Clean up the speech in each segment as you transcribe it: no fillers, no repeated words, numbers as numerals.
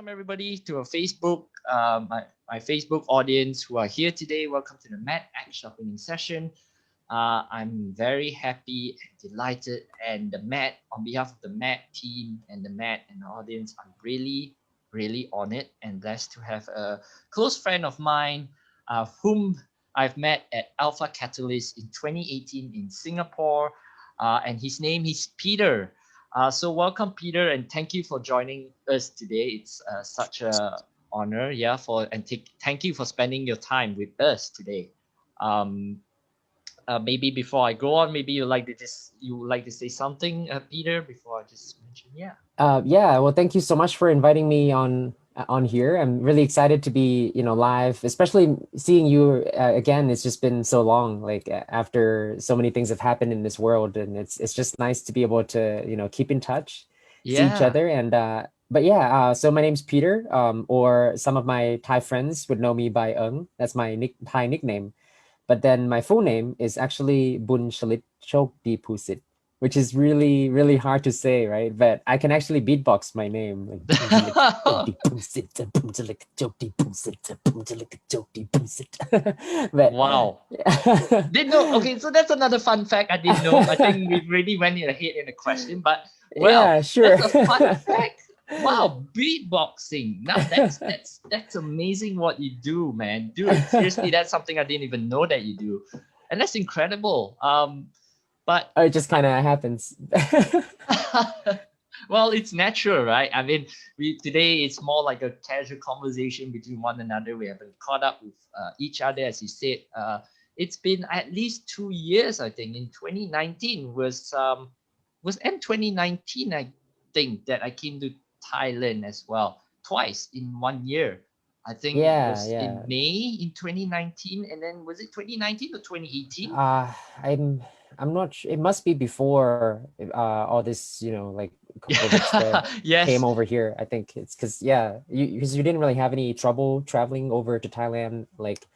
welcome everybody to our Facebook, my Facebook audience who are here today. Welcome to the MET-Axe-Sharpening session. I'm very happy and delighted, and the MET, on behalf of the MET team and the MET and the audience, I'm really, really honored and blessed to have a close friend of mine, whom I've met at Alpha Catalyst in 2018 in Singapore, and his name is Peter. So welcome, Peter, and thank you for joining us today. It's such a honor, thank you for spending your time with us today. Maybe before I go on, maybe you like to say something, Peter, before I just mention, Well, thank you so much for inviting me on here. I'm really excited to be, live, especially seeing you again. It's just been so long, like after so many things have happened in this world, and it's just nice to be able to, keep in touch, see each other. And so my name's Peter, or some of my Thai friends would know me by Ung. That's my Thai nickname. But then my full name is actually Bun Shalit Chokdeepusit, which is really, really hard to say, right? But I can actually beatbox my name. But wow. Didn't know. Okay, so that's another fun fact I didn't know. I think we really went ahead in the question, but yeah, sure. That's a fun fact. Wow, beatboxing. Now that's amazing what you do, man. Dude, seriously, that's something I didn't even know that you do. And that's incredible. But it just kind of happens. Well, it's natural, right? I mean, today it's more like a casual conversation between one another. We haven't caught up with each other, as you said. It's been at least 2 years, I think. In 2019 was end 2019, I think, that I came to Thailand as well, twice in 1 year. I think it was in May in 2019, and then was it 2019 or 2018? I'm not sure. It must be before all this, like COVID spread came over here. I think it's because you didn't really have any trouble traveling over to Thailand like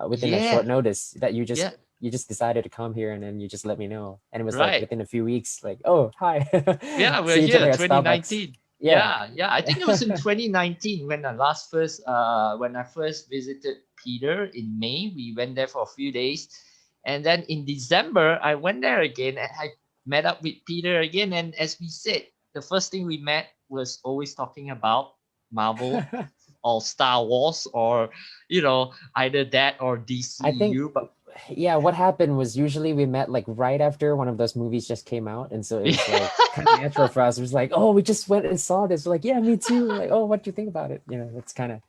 within a short notice, that you just decided to come here, and then you just let me know, and it was like within a few weeks, like, oh, hi. We're here 2019. Yeah, I think it was in 2019 when when I first visited Peter in May. We went there for a few days, and then in December I went there again, and I met up with Peter again. And as we said, the first thing we met was always talking about Marvel or Star Wars, or either that or DCU. I think, what happened was usually we met like right after one of those movies just came out, and so it was like kind of natural for us. It was like, oh, we just went and saw this. We're like, yeah, me too. Like, oh, what do you think about it? It's kind of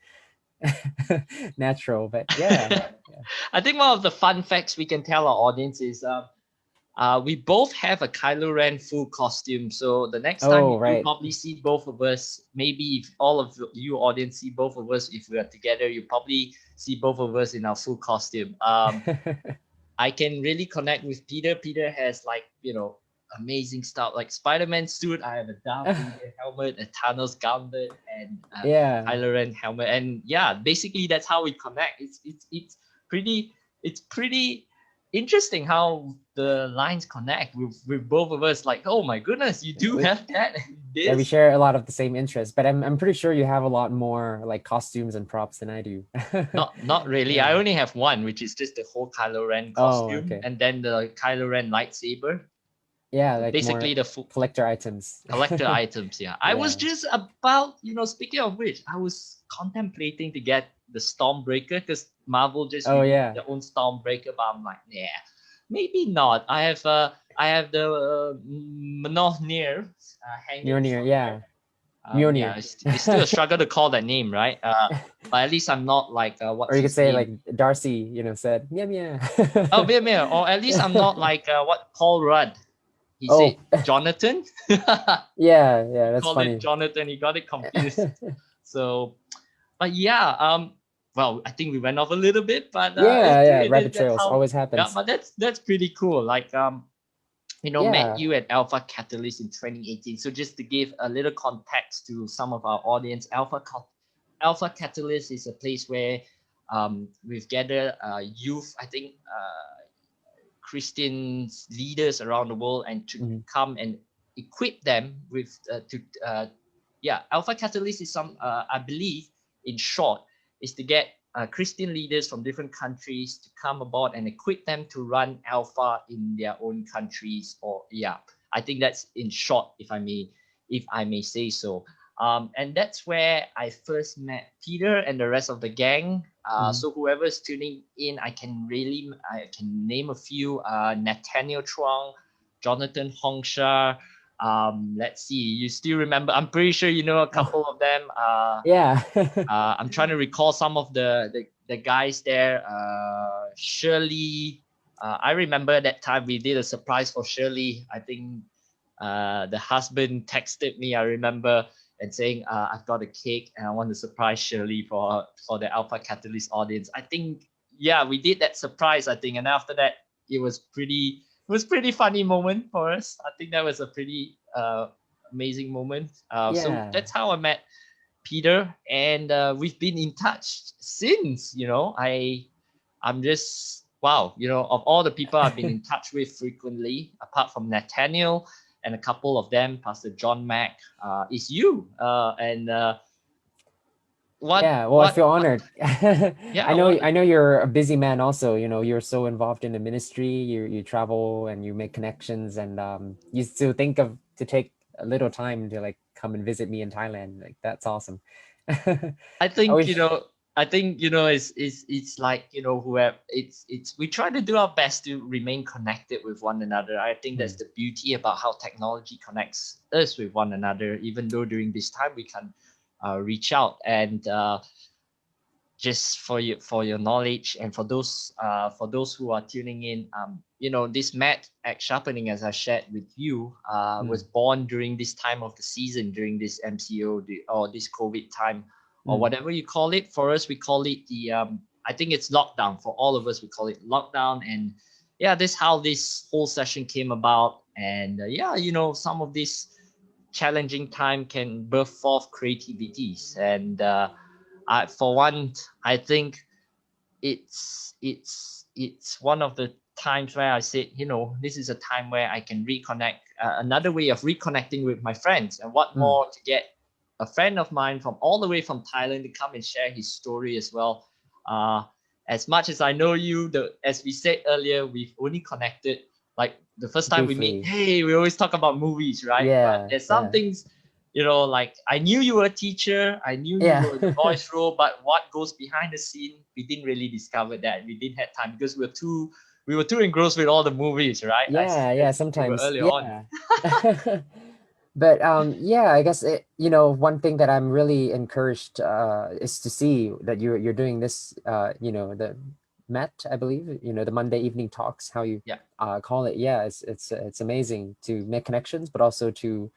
natural, but yeah. I think one of the fun facts we can tell our audience is we both have a Kylo Ren full costume. So the next time you probably see both of us, maybe if all of you audience see both of us, if we are together, you probably see both of us in our full costume. I can really connect with Peter. Peter has amazing stuff, like Spider-Man suit. I have a Darth Vader helmet, a Thanos gauntlet, and Kylo Ren helmet. And basically that's how we connect. It's pretty interesting how the lines connect with both of us. Like, oh my goodness, you do have that and this. Yeah, we share a lot of the same interests, but I'm pretty sure you have a lot more like costumes and props than I do. Not really. I only have one, which is just the whole Kylo Ren costume, and then the Kylo Ren lightsaber. Yeah, like basically the collector items. Items, yeah. I was just about, speaking of which, I was contemplating to get the Stormbreaker, because Marvel just released their own Stormbreaker, but I'm like, maybe not. I have the Mjolnir hanging. Mjolnir, Mjolnir. It's still a struggle to call that name, right? But at least I'm not like what. Or you could say like Darcy, said yeah. Oh, yeah. Or at least I'm not like what Paul Rudd. He said Jonathan. yeah, that's called funny. It Jonathan. He got it confused. So, but well, I think we went off a little bit, but rabbit trails always happens. Yeah, but that's pretty cool. Like met you at Alpha Catalyst in 2018. So just to give a little context to some of our audience, Alpha Catalyst is a place where we've gathered youth, I think Christian leaders around the world, and to come and equip them with Alpha Catalyst is I believe, in short, is to get Christian leaders from different countries to come aboard and equip them to run Alpha in their own countries. I think that's in short, if I may say so. And that's where I first met Peter and the rest of the gang. So whoever's tuning in, I can name a few: Nathaniel Chuang, Jonathan Hongsha. Let's see, you still remember? I'm pretty sure you know a couple of them. Yeah. I'm trying to recall some of the guys there. Shirley. I remember that time we did a surprise for Shirley. I think the husband texted me, I remember, and saying, I've got a cake and I want to surprise Shirley for the Alpha Catalyst audience. I think, we did that surprise, I think. And after that, it was pretty funny moment for us. I think that was a pretty amazing moment. So that's how I met Peter, and we've been in touch since. I'm just, wow, of all the people I've been in touch with frequently, apart from Nathaniel and a couple of them, Pastor John Mack, is you. I feel honored. I know you're a busy man also. You're so involved in the ministry. You travel and you make connections, and you still think to take a little time to like come and visit me in Thailand. Like, that's awesome. I think it's like, whoever we try to do our best to remain connected with one another. I think that's the beauty about how technology connects us with one another, even though during this time we can reach out. And just for your knowledge, and for those who are tuning in, this MET-Axe-Sharpening, as I shared with you, was born during this time of the season, during this MCO or this COVID time, or whatever you call it. For us, we call it the I think it's lockdown. For all of us, we call it lockdown. And this is how this whole session came about. And some of this challenging time can birth forth creativities. And for one, I think it's one of the times where I said, this is a time where I can reconnect, another way of reconnecting with my friends. And what more to get a friend of mine from all the way from Thailand to come and share his story as well. As much as I know you, as we said earlier, we've only connected like the first time briefly. We meet. Hey, we always talk about movies, right? But there's some things, like I knew you were a teacher, I knew you were the voice role, but what goes behind the scene, we didn't really discover that. We didn't have time because we were too engrossed with all the movies, right? Sometimes. We were early on. But I guess one thing that I'm really encouraged is to see that you're doing this. The MET, I believe. The Monday evening talks, how you call it. It's amazing to make connections, but also to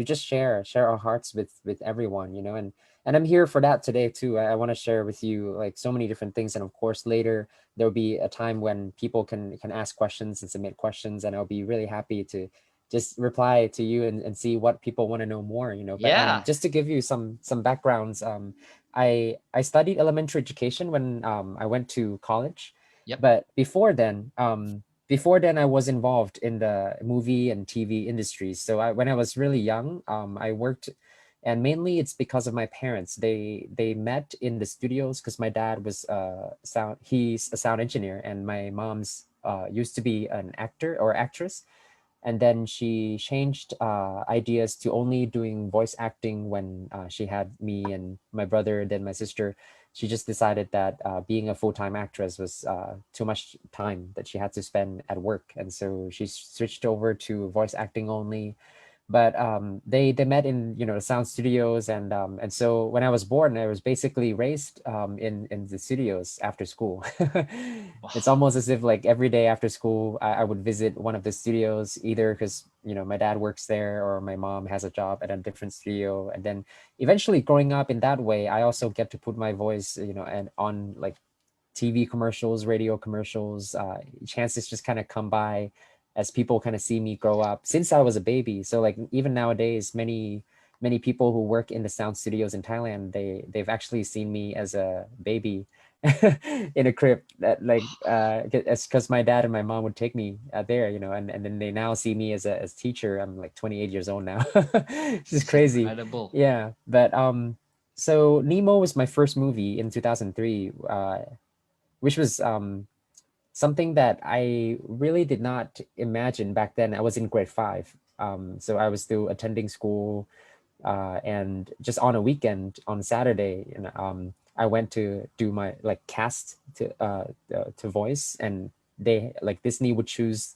just share our hearts with everyone. And I'm here for that today too. I want to share with you like so many different things, and of course later there'll be a time when people can ask questions and submit questions, and I'll be really happy to just reply to you and see what people want to know more, But just to give you some backgrounds, I studied elementary education when I went to college. But before then I was involved in the movie and TV industries. So when I was really young, I worked, and mainly it's because of my parents. They met in the studios because my dad was he's a sound engineer, and my mom's used to be an actor or actress. And then she changed ideas to only doing voice acting when she had me and my brother, then my sister. She just decided that being a full-time actress was too much time that she had to spend at work. And so she switched over to voice acting only. But they met in the sound studios, and so when I was born, I was basically raised in the studios after school. It's almost as if like every day after school I would visit one of the studios, either because my dad works there or my mom has a job at a different studio. And then eventually growing up in that way, I also get to put my voice and on like TV commercials, radio commercials. Chances just kind of come by as people kind of see me grow up since I was a baby. So like even nowadays, many people who work in the sound studios in Thailand, they've actually seen me as a baby in a crib that like it's because my dad and my mom would take me there, and then they now see me as a teacher. I'm like 28 years old now. It's just It's crazy. incredible. Yeah, but so Nemo was my first movie in 2003, which was something that I really did not imagine back then. I was in grade 5. So I was still attending school, and just on a weekend on Saturday, I went to do my like cast to voice, and they like Disney would choose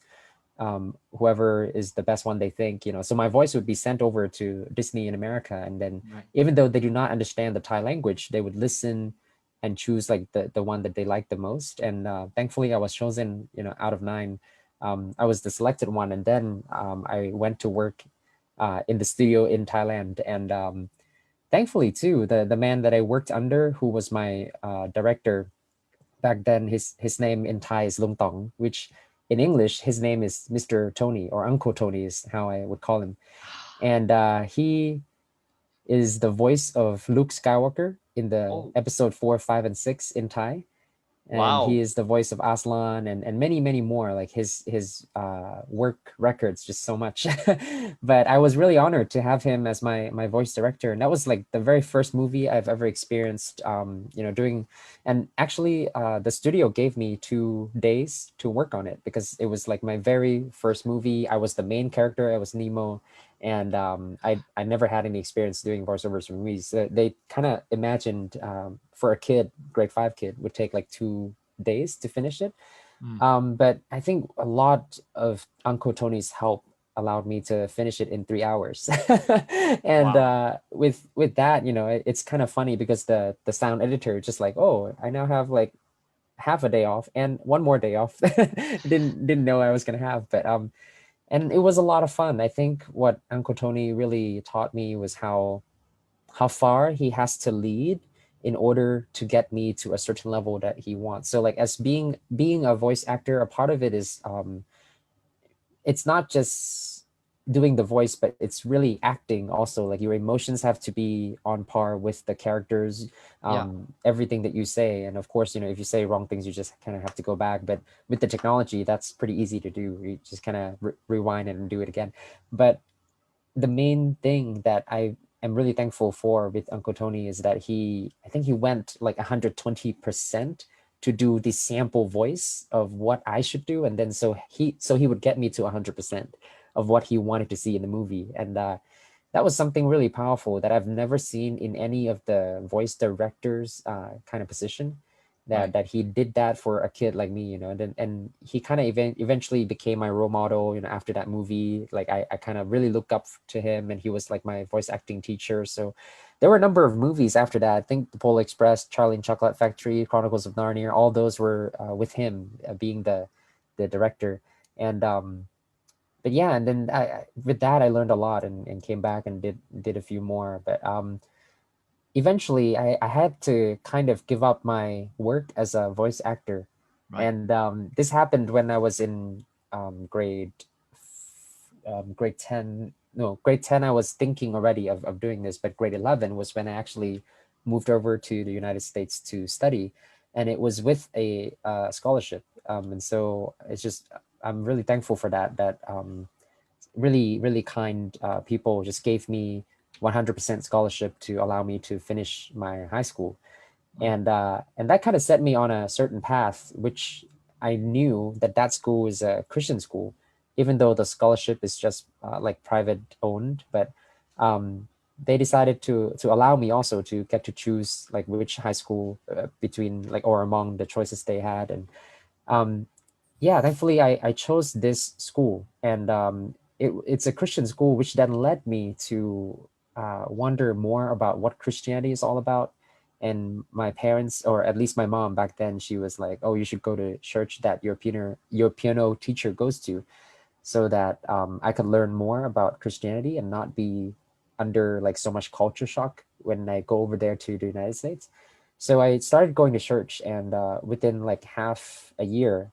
whoever is the best one they think, so my voice would be sent over to Disney in America, and then Right. even though they do not understand the Thai language, they would listen and choose like the one that they like the most. And thankfully I was chosen, out of 9. I was the selected one, and then I went to work in the studio in Thailand. And thankfully too, the man that I worked under, who was my director back then, his name in Thai is Lung Tong, which in English his name is Mr. Tony, or Uncle Tony is how I would call him. And he is the voice of Luke Skywalker in the Oh, episode 4, 5, and 6 in Thai. And he wow. is the voice of Aslan, and many, many more. Like his work records just so much. But I was really honored to have him as my voice director, and that was like the very first movie I've ever experienced. Doing, and actually, the studio gave me 2 days to work on it because it was like my very first movie. I was the main character. I was Nemo, and I never had any experience doing voiceovers for movies. So they kind of imagined, for a kid, grade 5 kid, would take like 2 days to finish it. Mm. But I think a lot of Uncle Tony's help allowed me to finish it in 3 hours. And Wow. with that, it's kind of funny because the sound editor just like, oh, I now have like half a day off and one more day off. Didn't know I was gonna have, but and it was a lot of fun. I think what Uncle Tony really taught me was how far he has to lead in order to get me to a certain level that he wants. So like as being a voice actor, a part of it is it's not just doing the voice, but it's really acting also. Like your emotions have to be on par with the characters, Yeah. everything that you say. And of course, if you say wrong things, you just kind of have to go back. But with the technology, that's pretty easy to do. You just kind of rewind it and do it again. But the main thing that I am really thankful for with Uncle Tony is that I think he went like 120% to do the sample voice of what I should do, and then so he would get me to 100% of what he wanted to see in the movie. And that was something really powerful that I've never seen in any of the voice directors kind of position. That Right. that he did that for a kid like me, and he kind of eventually became my role model. After that movie, like I kind of really looked up to him, and he was like my voice acting teacher. So there were a number of movies after that. I think The Polar Express, Charlie and Chocolate Factory, Chronicles of Narnia, all those were with him being the director. And but yeah, and then with that I learned a lot, and came back and did a few more. But eventually I had to kind of give up my work as a voice actor. Right. And this happened when I was in grade 10. No, grade 10 I was thinking already of doing this, but grade 11 was when I actually moved over to the United States to study, and it was with a scholarship. And so it's just, I'm really thankful for that really, really kind people just gave me 100% scholarship to allow me to finish my high school. Mm. And that kind of set me on a certain path, which I knew that school is a Christian school, even though the scholarship is just like private owned. But they decided to allow me also to get to choose like which high school between like or among the choices they had. And um, yeah, thankfully I chose this school, and it's a Christian school, which then led me to wonder more about what Christianity is all about. And my parents, or at least my mom back then, she was like, "Oh, you should go to church that your piano teacher goes to, so that I could learn more about Christianity and not be under like so much culture shock when I go over there to the United States." So I started going to church, and within like half a year,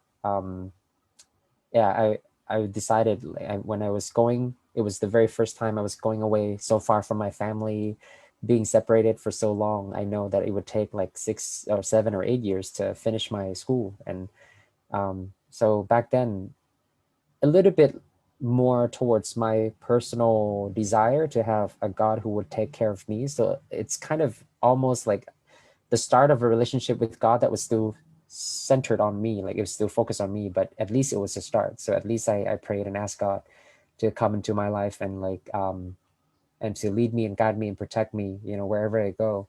yeah, I decided like, when I was going, it was the very first time I was going away so far from my family, being separated for so long, I know that it would take like 6 or 7 or 8 years to finish my school. And so back then, a little bit more towards my personal desire to have a God who would take care of me. So it's kind of almost like the start of a relationship with God that was still centered on me, like it was still focused on me, but at least it was a start. So at least I prayed and asked God to come into my life and like and to lead me and guide me and protect me, you know, wherever I go.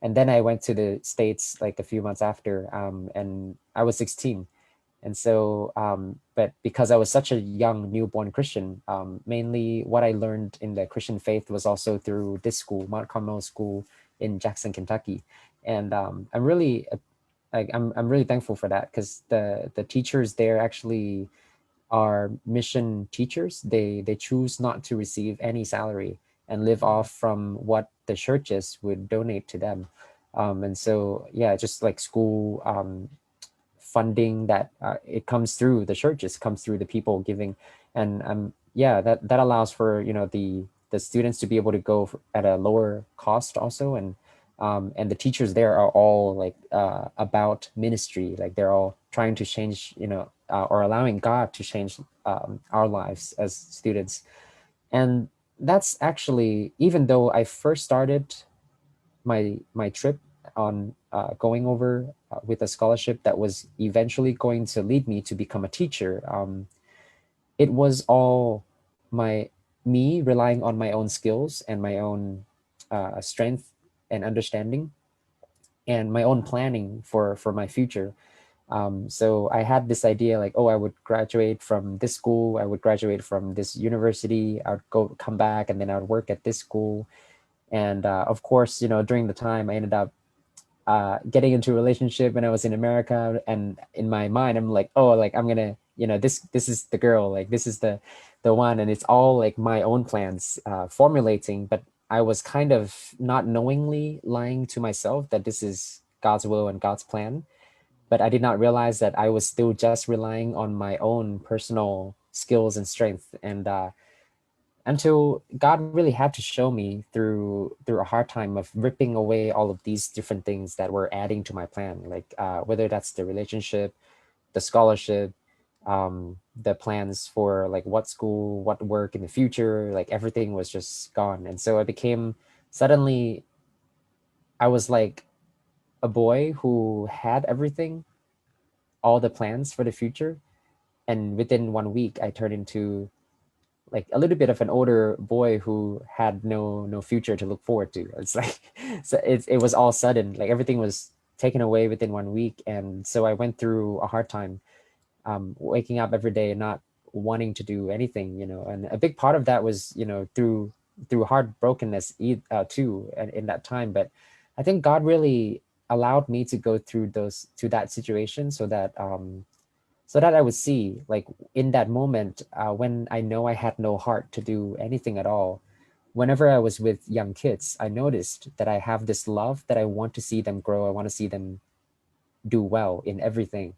And then I went to the States like a few months after, and I was 16. And so, but because I was such a young newborn Christian, mainly what I learned in the Christian faith was also through this school, Mount Carmel School in Jackson, Kentucky. And I'm really, I'm really thankful for that, because the teachers there actually are mission teachers. They choose not to receive any salary and live off from what the churches would donate to them. And so, yeah, just like school funding that it comes through the churches, comes through the people giving. And yeah, that allows for, you know, the students to be able to go at a lower cost also. And the teachers there are all like about ministry, like they're all trying to change, you know, or allowing God to change our lives as students. And that's actually, even though I first started my trip on going over with a scholarship that was eventually going to lead me to become a teacher, it was all my me relying on my own skills and my own strength and understanding and my own planning for my future. So I had this idea like, oh, I would graduate from this school, I would graduate from this university, I would go come back, and then I would work at this school. And of course, you know, during the time I ended up getting into a relationship when I was in America, and in my mind I'm like, oh, like I'm gonna, you know, this is the girl, like this is the one. And it's all like my own plans formulating, but I was kind of not knowingly lying to myself that this is God's will and God's plan. But I did not realize that I was still just relying on my own personal skills and strength. And until God really had to show me through a hard time of ripping away all of these different things that were adding to my plan, like whether that's the relationship, the scholarship, the plans for like what school, what work in the future, like everything was just gone. And so I became suddenly, I was like a boy who had everything, all the plans for the future, and within 1 week I turned into like a little bit of an older boy who had no future to look forward to. It's like so it was all sudden, like everything was taken away within 1 week. And so I went through a hard time, waking up every day and not wanting to do anything, you know. And a big part of that was, you know, through heartbrokenness too, and in that time. But I think God really allowed me to go through those to that situation so that I would see, like in that moment, when I know I had no heart to do anything at all. Whenever I was with young kids, I noticed that I have this love that I want to see them grow. I want to see them do well in everything.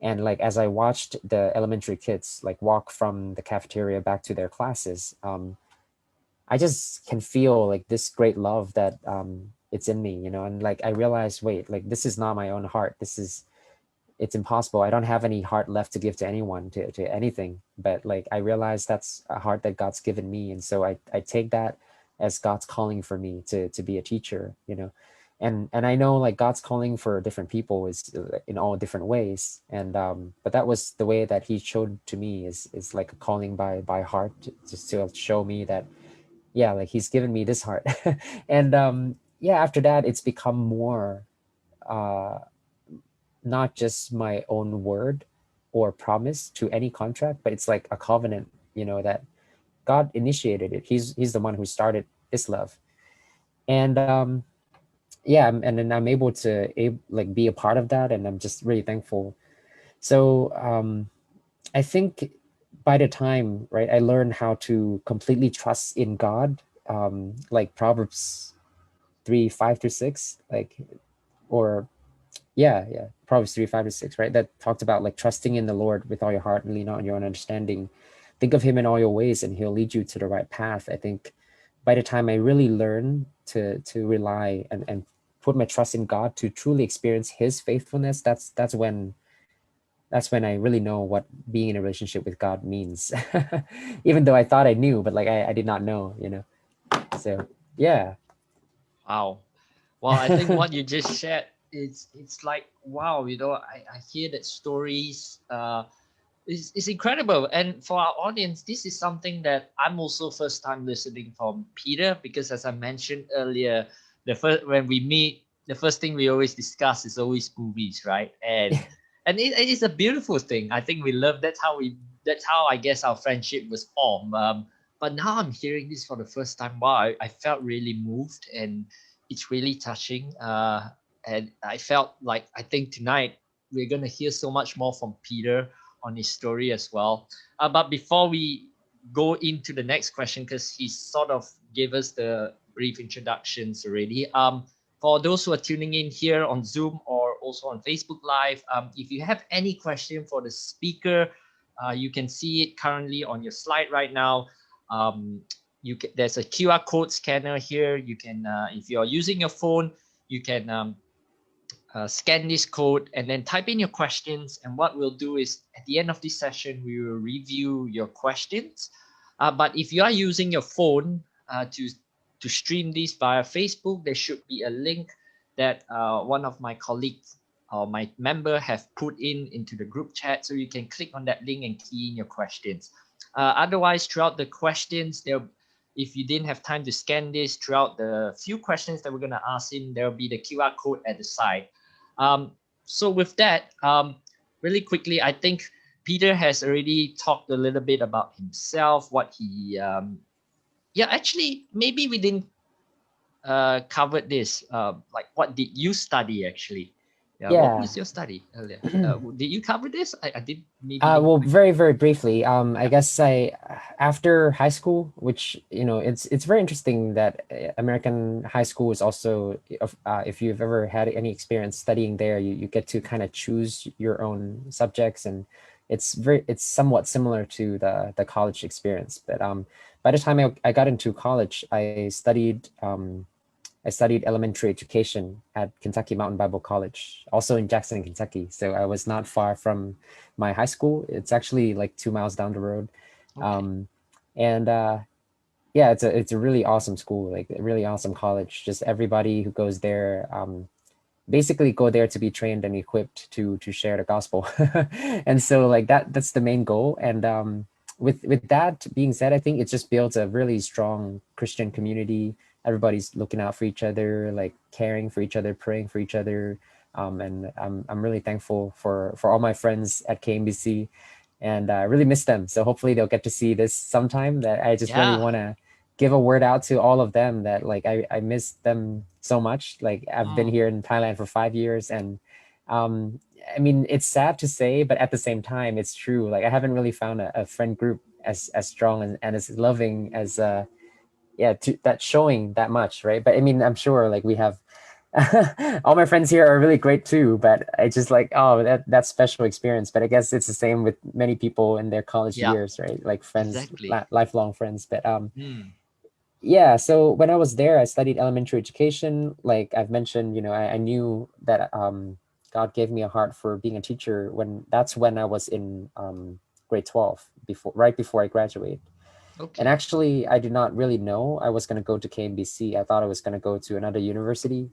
And like as I watched the elementary kids like walk from the cafeteria back to their classes, I just can feel like this great love that it's in me, you know. And like I realized, wait, like this is not my own heart. It's impossible. I don't have any heart left to give to anyone, to anything. But like I realize that's a heart that God's given me. And so I take that as God's calling for me to be a teacher, you know. And I know like God's calling for different people is in all different ways. And but that was the way that he showed to me, is like a calling by heart, just to show me that, yeah, like he's given me this heart. And yeah, after that it's become more uh not just my own word or promise to any contract, but it's like a covenant, you know, that God initiated it. He's the one who started this love. And yeah, and then I'm able to like be a part of that, and I'm just really thankful. So I think by the time, right, I learned how to completely trust in God, like Proverbs 3:5-6, like, or yeah, Proverbs 3:5-6, right? That talked about like trusting in the Lord with all your heart and lean not on your own understanding. Think of him in all your ways and he'll lead you to the right path. I think by the time I really learned to rely and put my trust in God to truly experience His faithfulness, that's when I really know what being in a relationship with God means. Even though I thought I knew, but like I did not know, you know. So yeah. Wow. Well, I think what you just shared, it's like wow, you know, I hear that stories is incredible. And for our audience, this is something that I'm also first time listening from Peter, because as I mentioned earlier, the first when we meet, the first thing we always discuss is always movies, right? And it is a beautiful thing. I think we love that's how I guess our friendship was formed. But now I'm hearing this for the first time. Wow, I felt really moved, and it's really touching. And I felt like I think tonight we're gonna hear so much more from Peter on his story as well. But before we go into the next question, because he sort of gave us the brief introductions already. For those who are tuning in here on Zoom or also on Facebook Live, if you have any question for the speaker, you can see it currently on your slide right now. There's a QR code scanner here. You can, if you're using your phone, you can scan this code and then type in your questions. And what we'll do is at the end of this session, we will review your questions. But if you are using your phone to stream this via Facebook, there should be a link that one of my colleagues or my member have put into the group chat. So you can click on that link and key in your questions. Otherwise, throughout the questions, if you didn't have time to scan this, throughout the few questions that we're going to ask him, there will be the QR code at the side. So with that, really quickly, I think Peter has already talked a little bit about himself, what he, actually, maybe we didn't cover this. Like, what did you study actually? What was your study earlier? Did you cover this? I did. Maybe. Well, very, very briefly. I guess after high school, which, you know, it's very interesting that American high school is also, if you've ever had any experience studying there, you get to kind of choose your own subjects, and it's somewhat similar to the college experience. But by the time I got into college, I studied elementary education at Kentucky Mountain Bible College, also in Jackson, Kentucky. So I was not far from my high school. It's actually like 2 miles down the road. Okay. Yeah, it's a really awesome school, like a really awesome college. Just everybody who goes there basically go there to be trained and equipped to share the gospel. And so like that's the main goal. And with that being said, I think it just builds a really strong Christian community. Everybody's looking out for each other, like caring for each other, praying for each other. And I'm really thankful for all my friends at KMBC, and I really miss them. So hopefully they'll get to see this sometime. That I just really want to give a word out to all of them that like I miss them so much. Like I've been here in Thailand for 5 years, and I mean, it's sad to say, but at the same time, it's true. Like I haven't really found a friend group as strong and as loving as that's showing that much, right? But I mean, I'm sure like we have all my friends here are really great too, but I just like, oh, that's special experience. But I guess it's the same with many people in their college years, right? Like friends, exactly. Lifelong friends. But yeah, so when I was there, I studied elementary education. Like I've mentioned, you know, I knew that God gave me a heart for being a teacher that's when I was in grade 12, right before I graduated. Okay. And actually, I did not really know I was going to go to KMBC. I thought I was going to go to another university.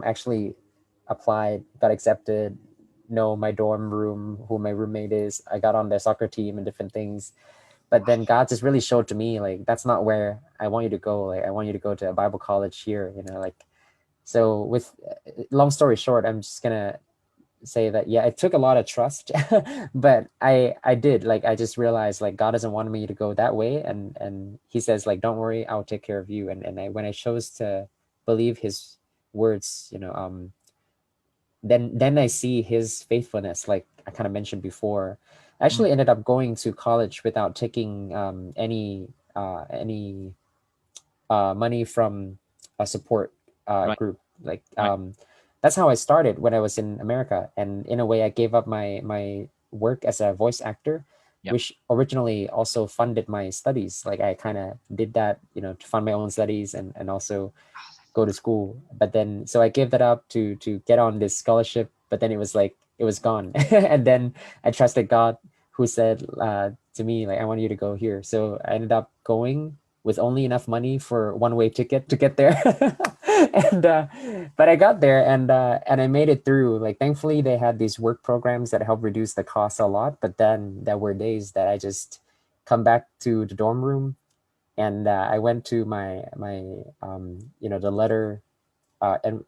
Actually applied, got accepted, know my dorm room, who my roommate is. I got on their soccer team and different things. But then God just really showed to me, like, that's not where I want you to go. Like, I want you to go to a Bible college here, you know, like, so with long story short, I'm just going to say that, yeah, it took a lot of trust, but I did, like, I just realized like God doesn't want me to go that way. And he says like, don't worry, I'll take care of you. And when I chose to believe his words, you know, then I see his faithfulness. Like I kind of mentioned before, I actually ended up going to college without taking any money from a support group. Like that's how I started when I was in America. And in a way, I gave up my work as a voice actor, which originally also funded my studies. Like I kind of did that, you know, to fund my own studies and also go to school. But then, so I gave that up to get on this scholarship, but then it was like, it was gone. And then I trusted God, who said to me, like, I want you to go here. So I ended up going with only enough money for one-way ticket to get there. And but I got there, and I made it through. Like, thankfully they had these work programs that helped reduce the cost a lot. But then there were days that I just come back to the dorm room, and I went to my the letter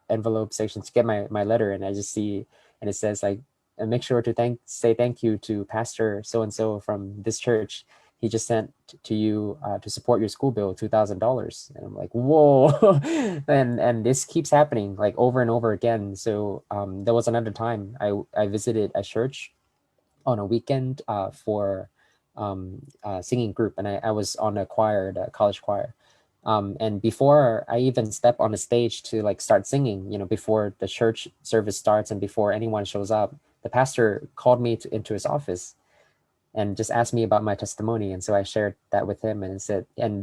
envelope section to get my letter, and I just see, and it says like, and make sure to say thank you to Pastor so and so from this church. He just sent to you to support your school bill $2,000, and I'm like, whoa. And this keeps happening like over and over again. So there was another time I visited a church on a weekend for singing group, and I was on a choir, the college choir. And before I even step on the stage to like start singing, before the church service starts and before anyone shows up, the pastor called me into his office and just asked me about my testimony. And so I shared that with him, and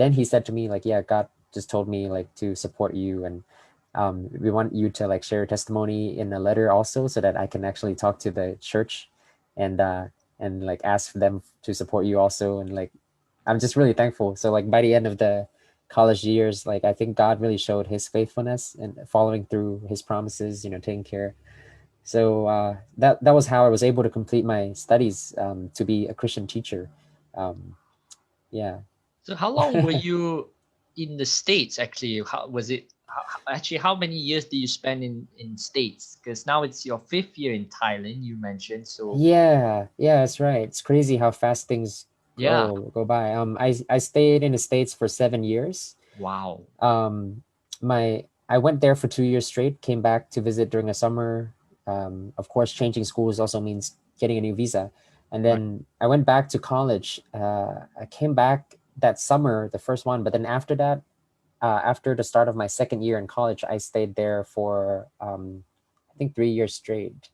then he said to me like, yeah, God just told me like to support you, and we want you to like share your testimony in a letter also, so that I can actually talk to the church and like ask them to support you also. And like, I'm just really thankful. So like by the end of the college years, like I think God really showed his faithfulness and following through his promises, taking care. So that was how I was able to complete my studies to be a Christian teacher. Yeah. So how long were you in the States actually? How was it? Actually, how many years did you spend in States? Because now it's your 5th year in Thailand, you mentioned. So Yeah, that's right. It's crazy how fast things yeah. go by. I stayed in the States for 7 years. Wow. I went there for 2 years straight, came back to visit during the summer. Of course, changing schools also means getting a new visa. And Right. then I went back to college. I came back that summer, the first one, but then after that, after the start of my second year in college, I stayed there for I think 3 years straight.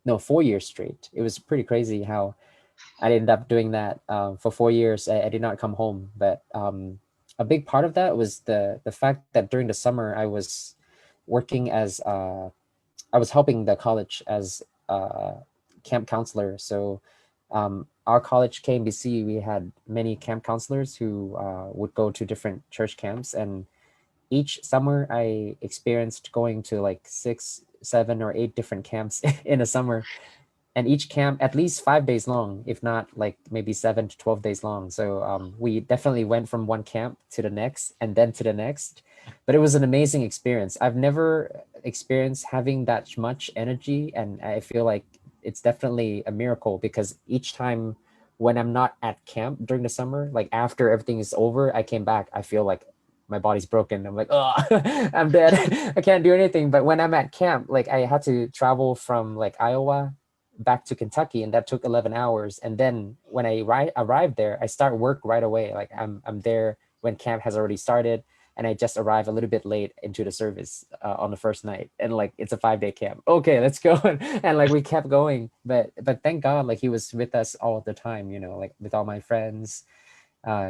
No, 4 years straight. It was pretty crazy how I ended up doing that for 4 years. I did not come home, but a big part of that was the fact that during the summer I was working as I was helping the college as a camp counselor. So our college KMBC, we had many camp counselors who would go to different church camps, and each summer I experienced going to like 6, 7, or 8 different camps in a summer, and each camp at least 5 days long, if not like maybe 7 to 12 days long. So we definitely went from one camp to the next and then to the next. But it was an amazing experience. I've never experienced having that much energy, and I feel like it's definitely a miracle, because each time when I'm not at camp during the summer, like after everything is over, I came back, I feel like my body's broken. I'm like, oh, I'm dead. I can't do anything. But when I'm at camp, like I had to travel from like Iowa back to Kentucky, and that took 11 hours. And then when I arrived there, I start work right away. Like I'm there when camp has already started, and I just arrive a little bit late into the service on the first night, and like it's a 5-day camp. Okay, let's go. And like we kept going, but thank God, like he was with us all the time, like with all my friends,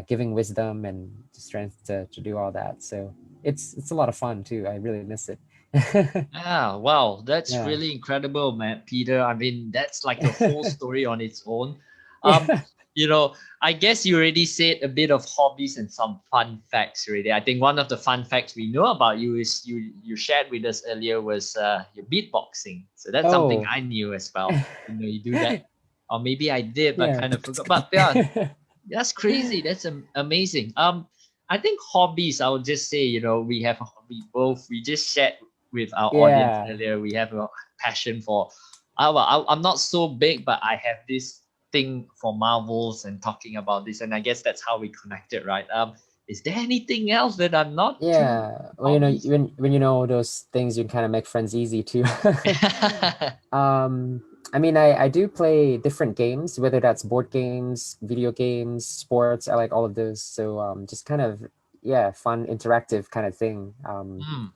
giving wisdom and strength to do all that. So it's a lot of fun too. I really miss it. Yeah, wow, that's Yeah. really incredible, man, Peter. I mean, that's like a whole story on its own. Um, Yeah. you know, I guess you already said a bit of hobbies and some fun facts already. I think one of the fun facts we know about you is you shared with us earlier was your beatboxing. So that's something Oh. I knew as well. You do that, or maybe I did, but Yeah. kind of forgot. But yeah, that's crazy. That's amazing. I think hobbies, I would just say, we have a hobby both. We just shared with our audience Yeah. earlier. We have a passion for. I'm not so big, but I have this thing for Marvels and talking about this, and I guess that's how we connected, right? Is there anything else that I'm not too Yeah. Well, hobbies? when you know those things, you kind of make friends easy too. I mean, I do play different games, whether that's board games, video games, sports. I like all of those. So just kind of, yeah, fun, interactive kind of thing. Hmm,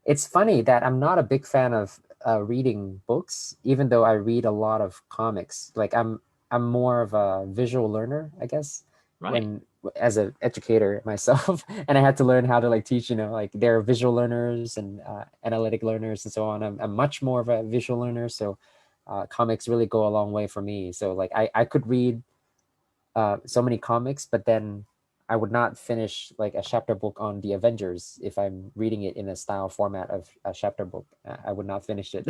It's funny that I'm not a big fan of reading books, even though I read a lot of comics. Like I'm more of a visual learner, I guess. right. as an educator myself, and I had to learn how to like teach, like they're visual learners and analytic learners and so on. I'm much more of a visual learner, so comics really go a long way for me. So like I could read so many comics, but then I would not finish like a chapter book on the Avengers if I'm reading it in a style format of a chapter book. I would not finish it.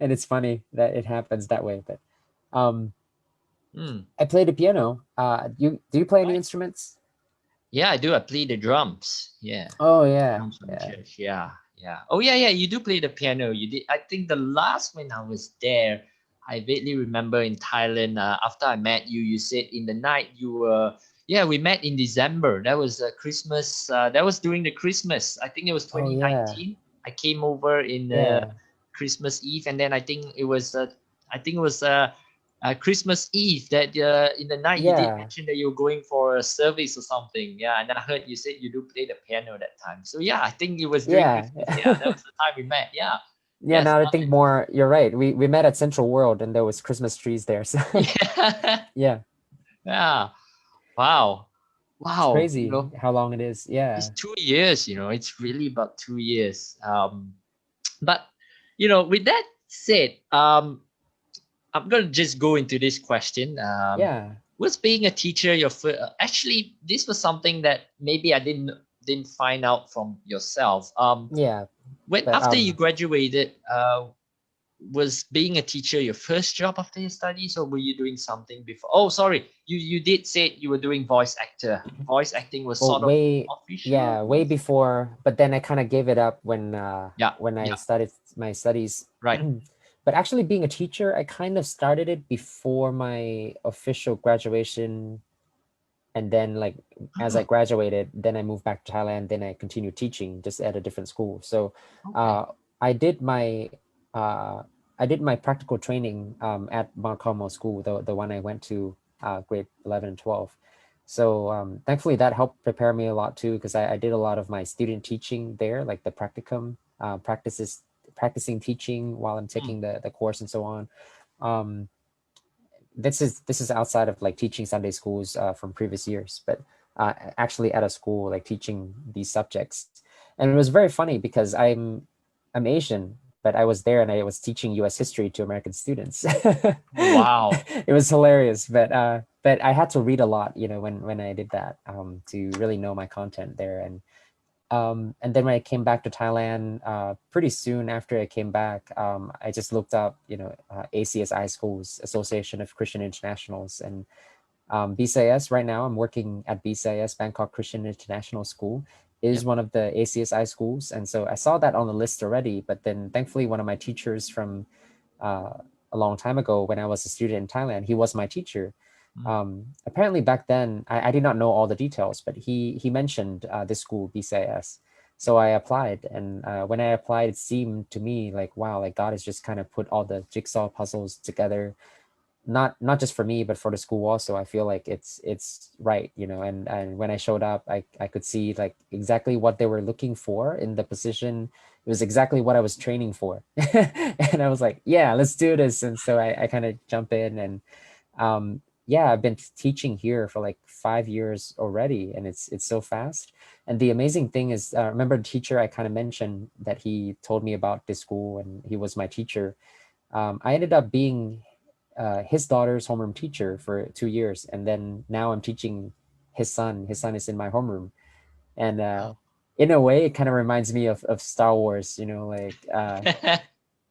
And it's funny that it happens that way. But I play the piano. Do you play any instruments? Yeah, I do. I play the drums. Yeah. Oh yeah. Drums from church. Yeah. Yeah. Oh yeah, yeah. You do play the piano. You did. I think the last when I was there, I vaguely remember in Thailand. After I met you, you said in the night you were. Yeah, we met in December. That was Christmas. That was during the Christmas. I think it was 2019. I came over in Christmas Eve, and then I think it was. Christmas Eve that in the night you did mention that you were going for a service or something. Yeah, and I heard you said you do play the piano that time. So yeah, I think it was during Christmas. Yeah, that was the time we met. Yeah. Yeah, yes, now I think more, you're right. We met at Central World and there was Christmas trees there. So yeah. Yeah. Wow. It's crazy how long it is. Yeah. It's 2 years, it's really about 2 years. But with that said, I'm gonna just go into this question. Was being a teacher your first? Actually, this was something that maybe I didn't find out from yourself. When after you graduated, was being a teacher your first job after your studies, or were you doing something before? Oh, sorry, you did say you were doing voice acting was sort of official. Yeah, way before, but then I kind of gave it up when I started my studies. Right. But actually being a teacher, I kind of started it before my official graduation. And then like, as I graduated, then I moved back to Thailand, then I continued teaching just at a different school. So I did my practical training at Mount Carmel School, the one I went to grade 11 and 12. So thankfully that helped prepare me a lot too, because I did a lot of my student teaching there, like the practicum, practicing teaching while I'm taking the course and so on. This is outside of like teaching Sunday schools from previous years, but actually at a school like teaching these subjects. And it was very funny because I'm Asian, but I was there and I was teaching US history to American students. Wow. It was hilarious, but I had to read a lot, when I did that, to really know my content there. And then when I came back to Thailand, pretty soon after I came back, I just looked up, ACSI schools, Association of Christian Internationals, and BCIS. Right now, I'm working at BCIS, Bangkok Christian International School, is one of the ACSI schools. And so I saw that on the list already, but then thankfully one of my teachers from a long time ago when I was a student in Thailand, he was my teacher. Apparently back then, I did not know all the details, but he mentioned this school, BCIS. So I applied, and when I applied, it seemed to me like, wow, like God has just kind of put all the jigsaw puzzles together, not just for me, but for the school also. I feel like it's right, and when I showed up, I could see like exactly what they were looking for in the position. It was exactly what I was training for. And I was like, yeah, let's do this. And so I kind of jump in, and I've been teaching here for like 5 years already, and it's so fast. And the amazing thing is, remember the teacher I kind of mentioned that he told me about this school and he was my teacher. I ended up being his daughter's homeroom teacher for 2 years, and then now I'm teaching his son. His son is in my homeroom, and in a way, it kind of reminds me of Star Wars. Like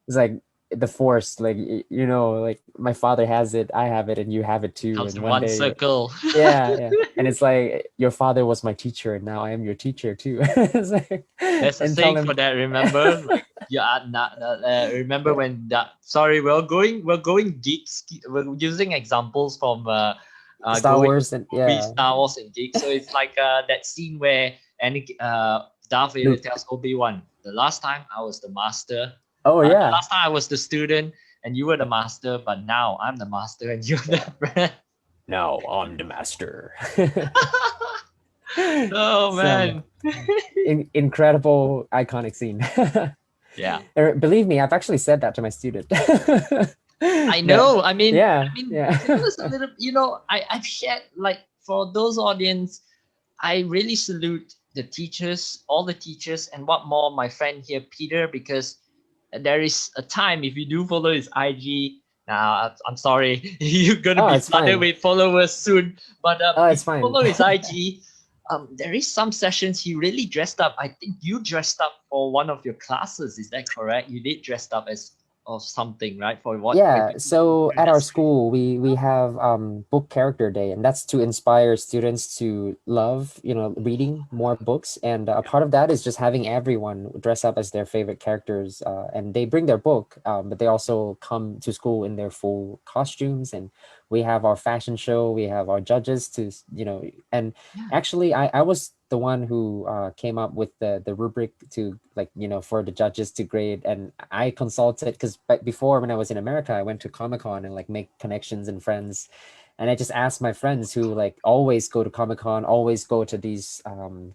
it's like the Force, like like my father has it, I have it, and you have it too. Comes in one circle. Yeah. And it's like your father was my teacher, and now I am your teacher too. Like, there's a saying for that. Remember, like, you are not. Remember when that? Sorry, we're going geeks. We're using examples from Star Wars and Star Wars and geeks. So it's like that scene where Darth Vader tells Obi-Wan, "The last time I was the master." Oh yeah. Last time I was the student and you were the master, but now I'm the master and you're the friend. Now I'm the master. Oh man. Incredible, iconic scene. Yeah. Believe me, I've actually said that to my student. I know. I mean, yeah. It was a little, I've shared like for those audience, I really salute the teachers, all the teachers, and what more, my friend here, Peter, because there is a time, if you do follow his IG, now I'm sorry, you're gonna Oh, be it's flooded fine. with followers soon. But Oh, if it's you fine. follow his IG, there is some sessions he really dressed up. I think you dressed up for one of your classes. Is that correct? You did dressed up as or something, right? For what when Yeah, you teach so teacher. at our That's great. school we have book character day, and that's to inspire students to love, reading more books. And a part of that is just having everyone dress up as their favorite characters, and they bring their book, but they also come to school in their full costumes. And we have our fashion show, we have our judges to, and Yeah. actually I was the one who came up with the rubric to, like, for the judges to grade. And I consulted, because before, when I was in America, I went to Comic-Con and like make connections and friends. And I just asked my friends who like always go to Comic-Con, always go to these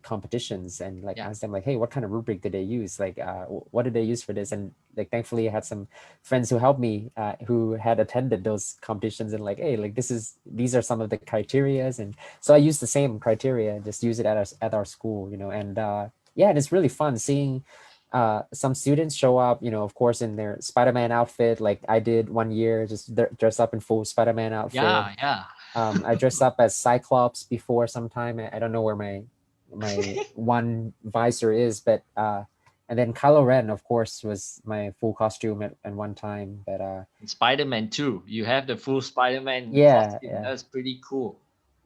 competitions, and like Yeah. ask them like, hey, what kind of rubric did they use? Like, what did they use for this? And like, thankfully I had some friends who helped me, who had attended those competitions, and like, hey, like, these are some of the criterias. And so I use the same criteria, just use it at our school, and yeah, and it's really fun seeing some students show up, of course, in their Spider-Man outfit, like I did one year, just dress up in full Spider-Man outfit. Yeah. Yeah. I dressed up as Cyclops before sometime. I don't know where my one visor is, but and then Kylo Ren, of course, was my full costume at one time. But Spider-Man too. You have the full Spider-Man yeah, costume. yeah. That's pretty cool.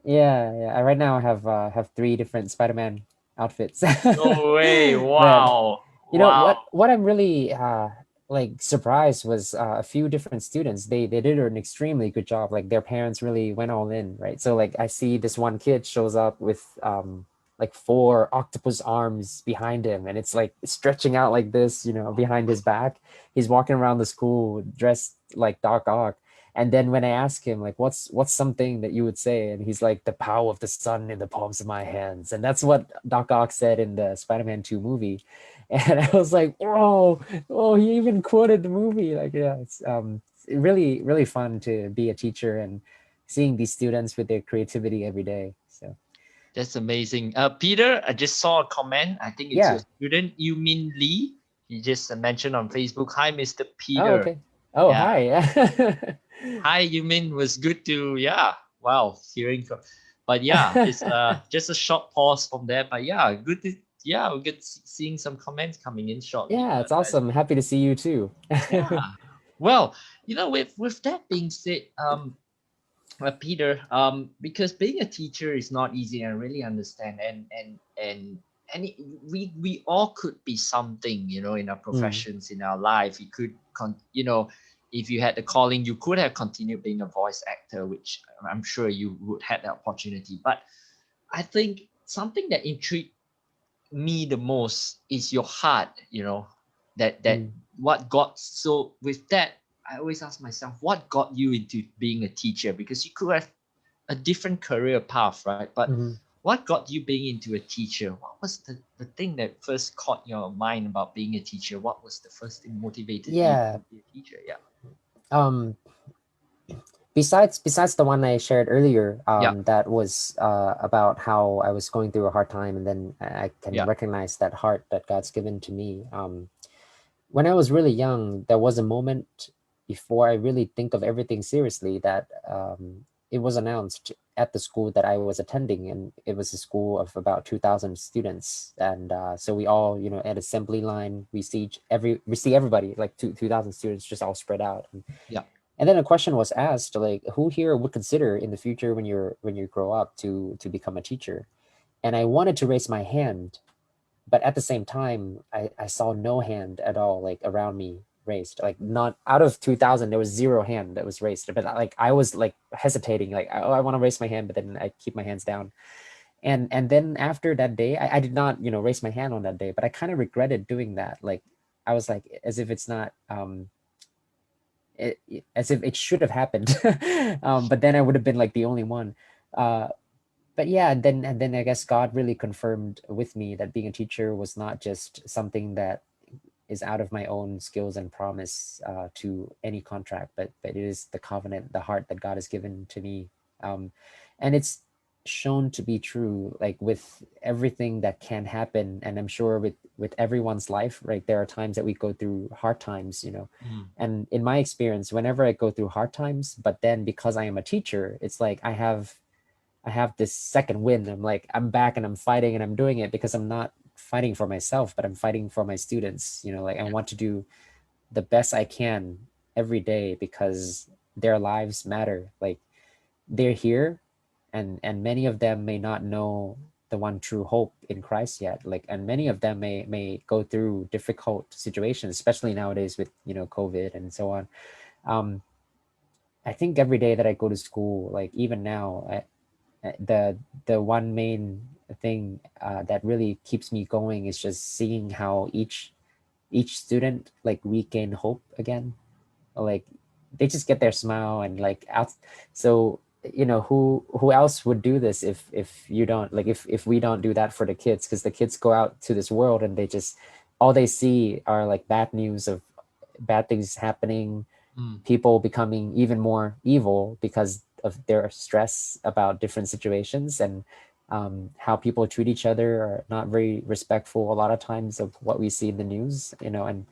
Yeah. Right now I have three different Spider-Man outfits. No way. But Wow. what Wow. what I'm really like surprised was a few different students. They did an extremely good job. Like their parents really went all in, right? So like I see this one kid shows up with like four octopus arms behind him, and it's like stretching out like this, behind his back. He's walking around the school dressed like Doc Ock. And then when I ask him, like, what's something that you would say? And he's like, the power of the sun in the palms of my hands. And that's what Doc Ock said in the Spider-Man 2 movie. And I was like, oh, he even quoted the movie. Like, yeah, it's really, really fun to be a teacher and seeing these students with their creativity every day. So That's amazing. Peter, I just saw a comment. I think it's your yeah. student, Yumin Lee. He just mentioned on Facebook, "Hi, Mr. Oh, Peter." okay. Oh, Yeah. hi. Hi, Yumin. Was good to, yeah. Wow, hearing from. But yeah, it's just a short pause from there. But yeah, good to, yeah, we're good seeing some comments coming in shortly. Yeah, But it's awesome. Happy to see you too. yeah. Well, with that being said, Peter, because being a teacher is not easy, and I really understand, and we all could be something, in our Mm, professions, in our life. You could, if you had the calling, you could have continued being a voice actor, which I'm sure you would have the opportunity. But I think something that intrigued me the most is your heart, that mm, what got, so with that, I always ask myself, what got you into being a teacher? Because you could have a different career path, right? But mhm. what got you being into a teacher? What was the thing that first caught your mind about being a teacher? What was the first thing motivated you Yeah. to be a teacher? Yeah. Um, besides the one I shared earlier, Yeah. that was about how I was going through a hard time, and then I can Yeah. recognize that heart that God's given to me. When I was really young, there was a moment before I really think of everything seriously that it was announced at the school that I was attending, and it was a school of about 2,000 students. And so we all, at assembly line, we see everybody, like 2,000 students just all spread out. Yeah. And then a question was asked, like, who here would consider in the future, when you grow up, to become a teacher? And I wanted to raise my hand, but at the same time, I saw no hand at all, like around me raised. Like, not out of 2,000, there was zero hand that was raised. But like I was like hesitating, like, oh, I want to raise my hand, but then I keep my hands down. And then after that day, I did not, raise my hand on that day, but I kind of regretted doing that. Like, I was like, as if it's not as if it should have happened. But then I would have been like the only one. Uh, but yeah, and then I guess God really confirmed with me that being a teacher was not just something that is out of my own skills and promise to any contract, but it is the covenant, the heart that God has given to me. And shown to be true, like with everything that can happen. And I'm sure with everyone's life, right, there are times that we go through hard times, you know. And in my experience, whenever I go through hard times, but then because I am a teacher, it's like I have this second wind. I'm like, I'm back and I'm fighting and I'm doing it because I'm not fighting for myself, but I'm fighting for my students. You know, like I want to do the best I can every day because their lives matter. Like they're here, and many of them may not know the one true hope in Christ yet. Like, and many of them may go through difficult situations, especially nowadays with, you know, COVID and so on. Um, I think every day that I go to school, like even now, the one main thing that really keeps me going is just seeing how each student like regain hope again. Like they just get their smile and like out. So you know, who else would do this if you don't, like if we don't do that for the kids, because the kids go out to this world and they just, all they see are like bad news of bad things happening, people becoming even more evil because of their stress about different situations, and how people treat each other are not very respectful a lot of times of what we see in the news, you know. And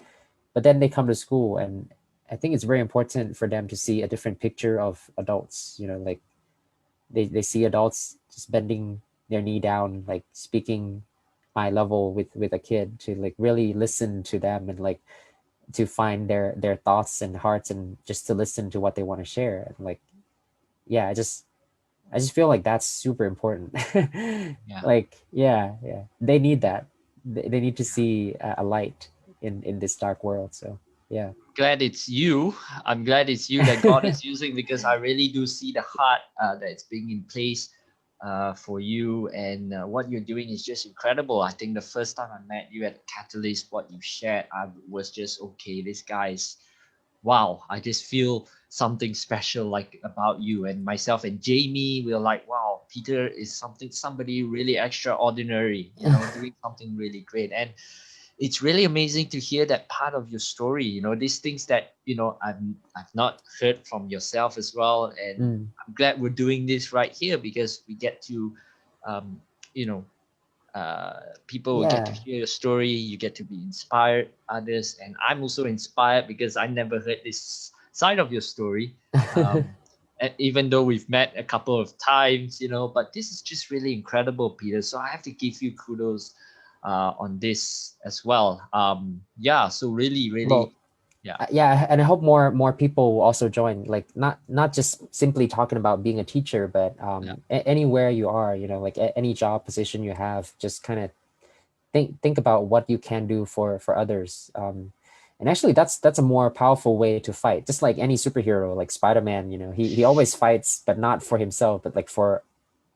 but then they come to school, and I think it's very important for them to see a different picture of adults, you know, like they see adults just bending their knee down, like speaking eye level with a kid, to like really listen to them and like to find their thoughts and hearts, and just to listen to what they want to share. And like, yeah, I just feel like that's super important. Yeah. Like, yeah, they need that. They need to see a light in this dark world. So yeah. Glad it's you. I'm glad it's you that God is using, because I really do see the heart that's being in place for you, and what you're doing is just incredible. I think the first time I met you at Catalyst, what you shared, I was just, okay, this guy is, wow. I just feel something special like about you. And myself and Jamie, we're like, wow, Peter is somebody really extraordinary, doing something really great. And it's really amazing to hear that part of your story, these things that I've not heard from yourself as well. And I'm glad we're doing this right here, because we get to um you know people will get to Yeah. hear your story. You get to be inspired others, and I'm also inspired because I never heard this side of your story. Even though we've met a couple of times, but this is just really incredible, Peter. So I have to give you kudos on this as well. Yeah, so really, Well, really, yeah. yeah, and I hope more people will also join. Like not just simply talking about being a teacher, but Yeah. anywhere you are, you know, like any job position you have, just kind of think about what you can do for others. And actually, that's a more powerful way to fight. Just like any superhero, like Spider-Man, you know, he always fights, but not for himself, but like for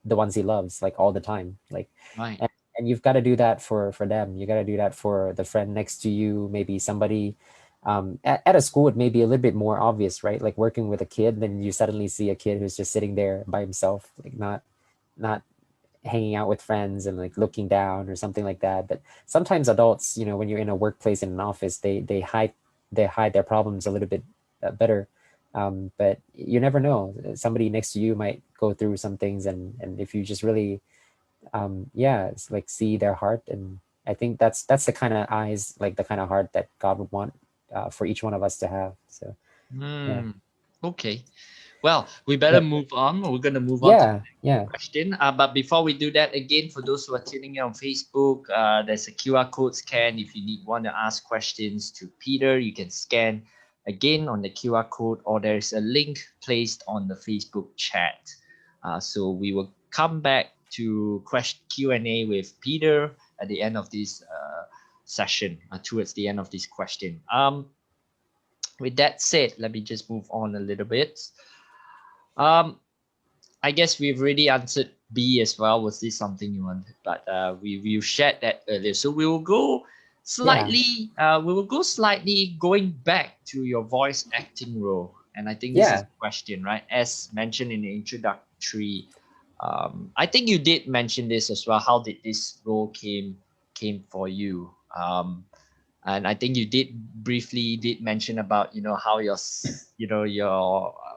the ones he loves, like all the time. Like, Right. and you've got to do that for them. You got to do that for the friend next to you, maybe somebody. At a school, it may be a little bit more obvious, right? Like working with a kid, then you suddenly see a kid who's just sitting there by himself, like not hanging out with friends and like looking down or something like that. But sometimes adults, you know, when you're in a workplace, in an office, they hide their problems a little bit better. But you never know, somebody next to you might go through some things, and if you just really yeah, it's like see their heart. And I think that's the kind of eyes, like the kind of heart that God would want for each one of us to have. So yeah. Okay. Well, we better But move on. We're going to move on to the next yeah, question. But before we do that, again, for those who are tuning in on Facebook, there's a QR code scan. If you want to ask questions to Peter, you can scan again on the QR code, or there's a link placed on the Facebook chat. So we will come back to Q&A with Peter at the end of this session, towards the end of this question. With that said, let me just move on a little bit. I guess we've already answered B as well. Was this something you wanted? But we shared that earlier. So we will go yeah, slightly. We will go slightly going back to your voice acting role. And I think this is yeah, a question, right? As mentioned in the introductory, I think you did mention this as well. How did this role came for you? And I think you did briefly mention about how your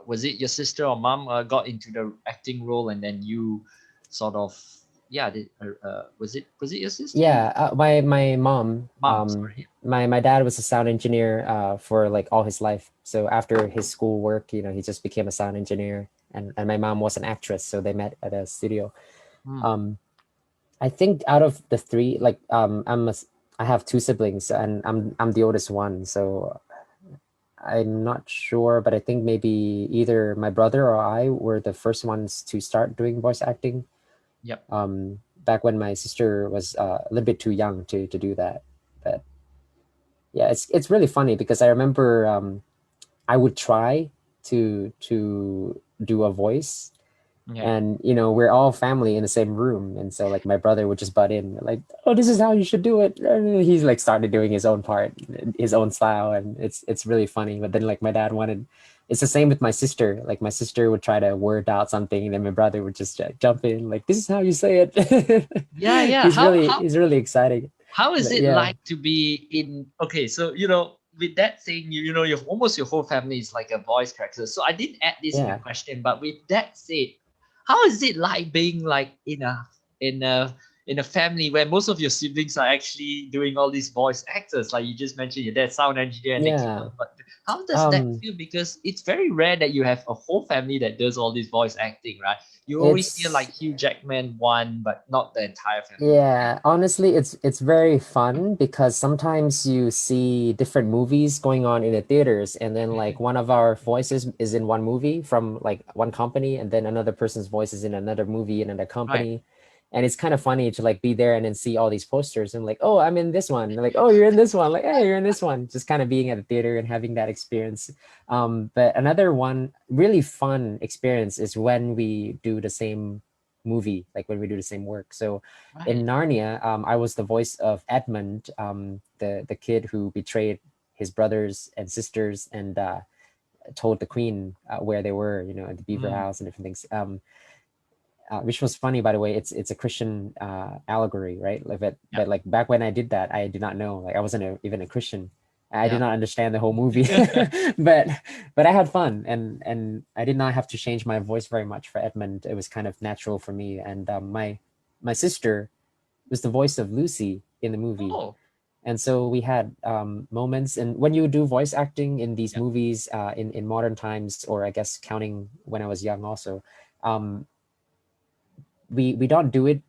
was it your sister or mom got into the acting role, and then you sort of, yeah, was it your sister? Yeah, my mom, Mom, sorry. my dad was a sound engineer for like all his life. So after his school work, he just became a sound engineer, and my mom was an actress, so they met at a studio. Hmm. Um, I think out of the three, like I have two siblings, and I'm the oldest one, so I'm not sure, but I think maybe either my brother or I were the first ones to start doing voice acting. Yep. Back when my sister was a little bit too young to do that. But yeah, it's really funny because I remember I would try to do a voice, Yeah. and we're all family in the same room, and so like my brother would just butt in like, oh, this is how you should do it, and he's like started doing his own part, his own style, and it's really funny. But then like my dad wanted, it's the same with my sister. Like my sister would try to word out something, and then my brother would just jump in like, this is how you say it. Yeah, yeah. He's really excited. How is But it yeah, like to be in? Okay, so with that saying, your almost your whole family is like a voice character. So I didn't add this in the yeah, question, but with that said, how is it like being like in a in a family where most of your siblings are actually doing all these voice actors? Like you just mentioned, your dad's sound engineer and next yeah. but how does that um feel? Because it's very rare that you have a whole family that does all this voice acting, right? You always hear it's like Hugh Jackman one, but not the entire family. Yeah, honestly, it's very fun because sometimes you see different movies going on in the theaters, and then like one of our voices is in one movie from like one company, and then another person's voice is in another movie in another Right. company. And it's kind of funny to like be there and then see all these posters and like, oh, I'm in this one. Like, oh, you're in this one. Like, hey, you're in this one. Just kind of being at the theater and having that experience. But another one really fun experience is when we do the same movie, like when we do the same work. So in Right. Narnia, I was the voice of Edmund, the kid who betrayed his brothers and sisters and told the queen where they were, at the beaver Mm, house and different things. Which was funny, by the way. It's a Christian allegory, right? Like, yeah. but like back when I did that, I did not know. Like I wasn't even a Christian. I did Yeah. not understand the whole movie, but I had fun, and I did not have to change my voice very much for Edmund. It was kind of natural for me, and my sister was the voice of Lucy in the movie. Oh. And so we had moments. And when you do voice acting in these Yeah. movies in modern times, or I guess counting when I was young also, um, we don't do it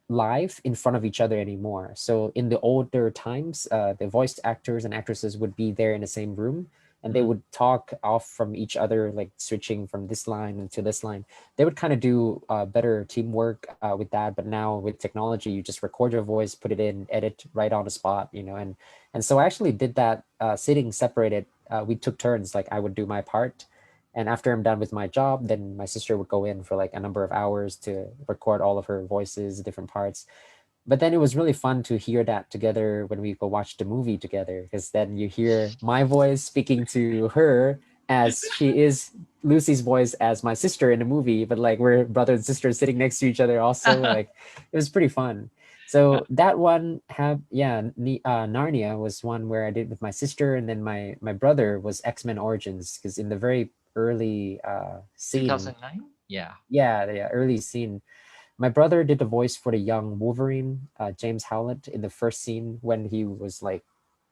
live in front of each other anymore. So in the older times, the voice actors and actresses would be there in the same room, and they Mm, would talk off from each other, like switching from this line into this line. They would kind of do better teamwork with that. But now with technology, you just record your voice, put it in, edit right on the spot, and so I actually did that sitting separated. We took turns. Like I would do my part, and after I'm done with my job, then my sister would go in for like a number of hours to record all of her voices, different parts. But then it was really fun to hear that together when we go watch the movie together, because then you hear my voice speaking to her as she is Lucy's voice as my sister in the movie, but like we're brother and sister sitting next to each other also. Like it was pretty fun. yeah. So that one Narnia was one where I did with my sister, and then my brother was X-Men Origins, because in the very early scene, 2009? Yeah. yeah, the early scene, my brother did the voice for the young Wolverine, James Howlett, in the first scene when he was like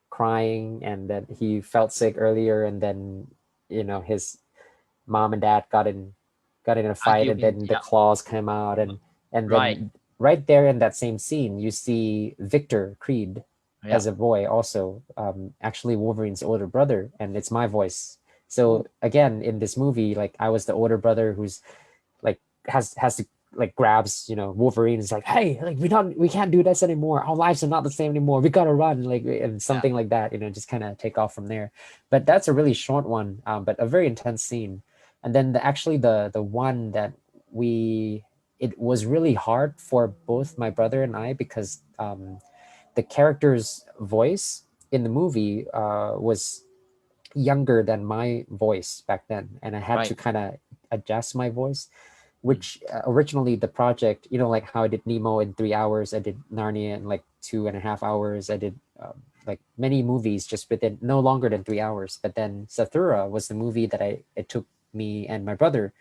crying and that he felt sick earlier, and then his mom and dad got in a fight, and Argument. then the Yeah. claws came out, and Right. then right there in that same scene you see Victor Creed Yeah. as a boy also, actually Wolverine's older brother, and it's my voice. Ooh. So again, in this movie, like I was the older brother who's like has to like grabs Wolverine, is like, hey, like we can't do this anymore, our lives are not the same anymore, we gotta run, like, and Yeah. something like that, just kind of take off from there. But that's a really short one, but a very intense scene. And then actually the one that we it was really hard for both my brother and I, because the character's voice in the movie was younger than my voice back then, and I had to Right. kind of adjust my voice, Mm, which originally the project, like how I did Nemo in 3 hours, I did Narnia in like 2.5 hours, I did like many movies just within no longer than 3 hours. But then Sathura was the movie that it took me and my brother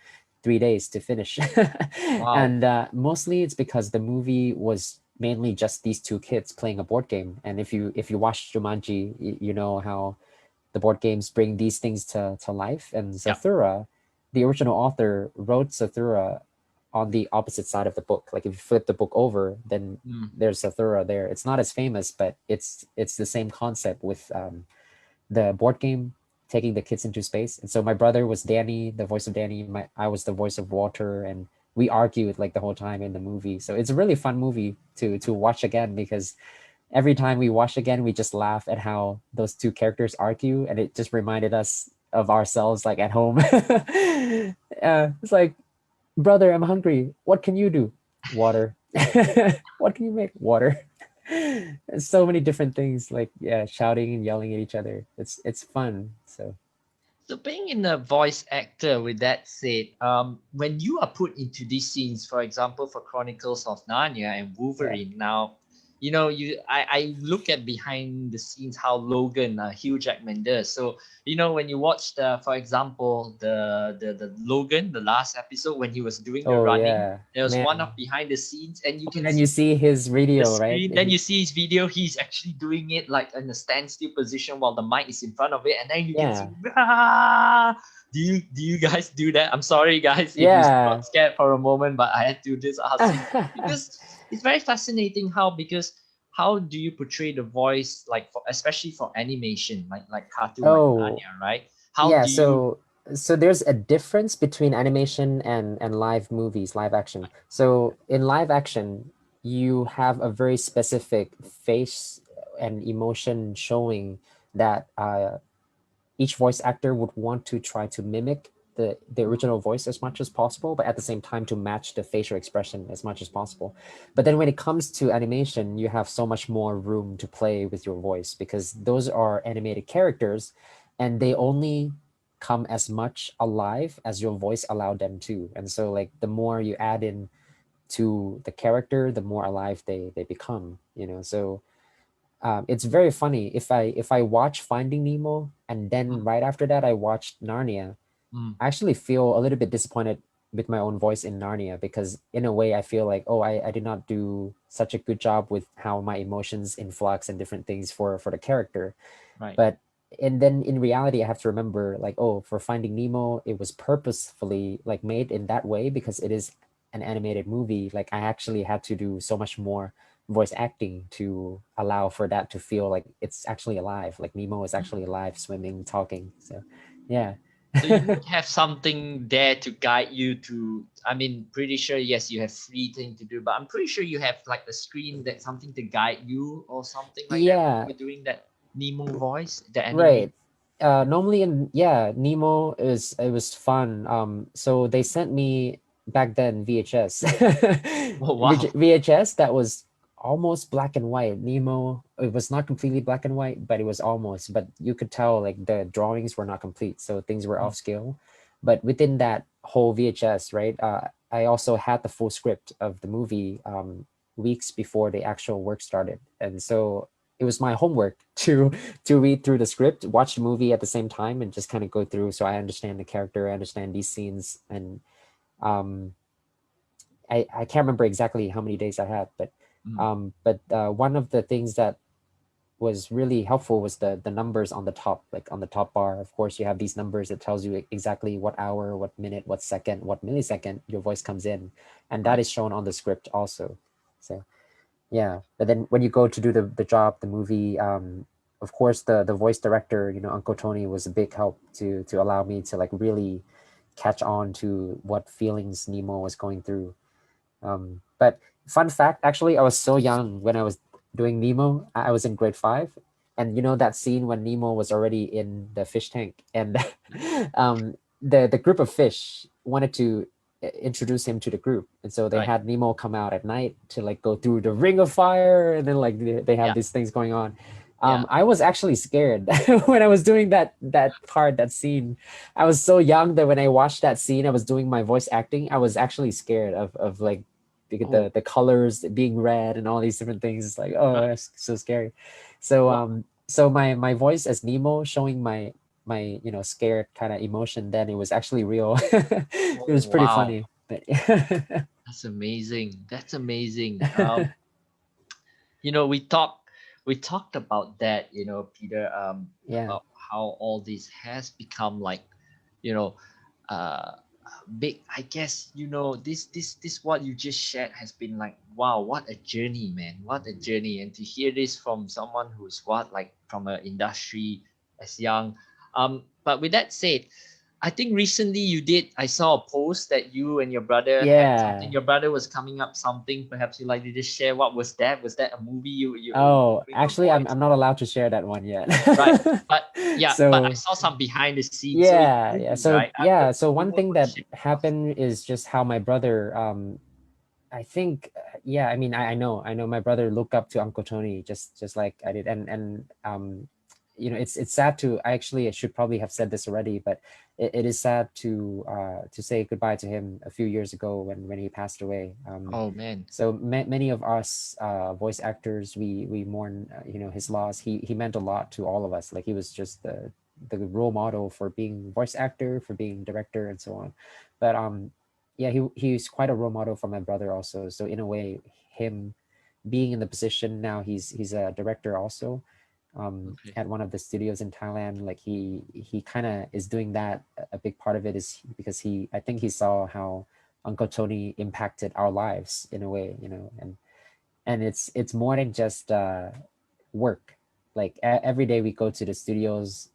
3 days to finish. Wow. And mostly it's because the movie was mainly just these two kids playing a board game. And if you watch Jumanji, you know how the board games bring these things to life. And Yep. Zathura, the original author, wrote Zathura on the opposite side of the book. Like if you flip the book over, then there's Zathura there. It's not as famous, but it's the same concept with the board game taking the kids into space. And so my brother was Danny, the voice of Danny. I was the voice of Walter, and we argued like the whole time in the movie. So it's a really fun movie to watch again, because every time we watch again, we just laugh at how those two characters argue, and it just reminded us of ourselves like at home. It's like, brother, I'm hungry. What can you do? Water. What can you make? Water. So many different things, like shouting and yelling at each other. It's fun. So being in a voice actor, with that said, when you are put into these scenes, for example, for Chronicles of Narnia and Wolverine, now, I look at behind the scenes how Logan, Hugh Jackman does. So, when you watch for example, the Logan, the last episode when he was doing the running, there was one of behind the scenes, and you see his video, right? Then you see his video. He's actually doing it like in a standstill position while the mic is in front of it, and then you can see. Do you guys do that? I'm sorry, guys, if you got scared for a moment, but I had to do this because it's very fascinating how do you portray the voice, like especially for animation, like cartoon, like Narnia, right? So there's a difference between animation and live movies, live action. So in live action, you have a very specific face and emotion showing that each voice actor would want to try to mimic the original voice as much as possible, but at the same time to match the facial expression as much as possible. But then when it comes to animation, you have so much more room to play with your voice, because those are animated characters and they only come as much alive as your voice allowed them to. And so like the more you add in to the character, the more alive they become, so it's very funny. If I watch Finding Nemo and then right after that I watched Narnia, I actually feel a little bit disappointed with my own voice in Narnia, because in a way I feel like, oh, I did not do such a good job with how my emotions influx and different things for the character. Right. But and then in reality I have to remember, like, oh, for Finding Nemo, it was purposefully like made in that way because it is an animated movie. Like I actually had to do so much more voice acting to allow for that to feel like it's actually alive, like Nemo is actually alive, swimming, talking. So yeah. So you would have something there to guide you to, I mean, pretty sure, yes, you have free thing to do, but I'm pretty sure you have like the screen, that something to guide you or something like that when you're doing that Nemo voice, the anime. Right. Normally Nemo it was fun. So they sent me back then VHS. Oh, wow. VHS that was almost black and white. Nemo, it was not completely black and white, but it was almost. But you could tell like the drawings were not complete, so things were off scale. But within that whole VHS, right, I also had the full script of the movie weeks before the actual work started, and so it was my homework to read through the script, watch the movie at the same time, and just kind of go through, so I understand the character, I understand these scenes, and I can't remember exactly how many days I had, but one of the things that was really helpful was the numbers on the top, like on the top bar. Of course, you have these numbers that tells you exactly what hour, what minute, what second, what millisecond your voice comes in, and that is shown on the script also. So yeah, but then when you go to do the job, the movie, of course the voice director, Uncle Tony, was a big help to allow me to like really catch on to what feelings Nemo was going through. But fun fact, actually, I was so young when I was doing Nemo. I was in grade 5, and that scene when Nemo was already in the fish tank, and the group of fish wanted to introduce him to the group, and so they had Nemo come out at night to like go through the ring of fire, and then like they have these things going on. I was actually scared when I was doing that scene. I was so young that when I watched that scene, I was doing my voice acting, I was actually scared of like the colors being red and all these different things. It's like, oh, that's so scary. So so my voice as Nemo, showing my scared kind of emotion, then it was actually real. It was pretty wow. funny. But That's amazing. That's amazing. We talked about that, Peter, yeah, about how all this has become like, you know, uh big. I guess, this what you just shared has been like, wow, what a journey, man. What a journey. And to hear this from someone who's like from an industry as young. But with that said, I think recently I saw a post that you and your brother had something. yeah. Your brother was coming up something. Perhaps you'd like to just share what was that? Was that a movie you Oh, doing a actually, voice? I'm not allowed to share that one yet. Right. But yeah, but I So saw some behind the scenes. So it's a yeah. movie, So right? yeah. So You one won't thing want to that share with us. happened is just how my brother, I think, yeah, I mean, I know my brother looked up to Uncle Tony just like I did, and it's sad to. I should probably have said this already, but it is sad to say goodbye to him a few years ago when he passed away. Oh man. So many of us voice actors, we mourn, his loss. He meant a lot to all of us. Like he was just the role model for being voice actor, for being director, and so on. But yeah, he's quite a role model for my brother also. So in a way, him being in the position now, he's a director also, Okay. at one of the studios in Thailand. Like he kind of is doing that. A big part of it is because I think he saw how Uncle Tony impacted our lives in a way, and it's more than just work. Like every day we go to the studios,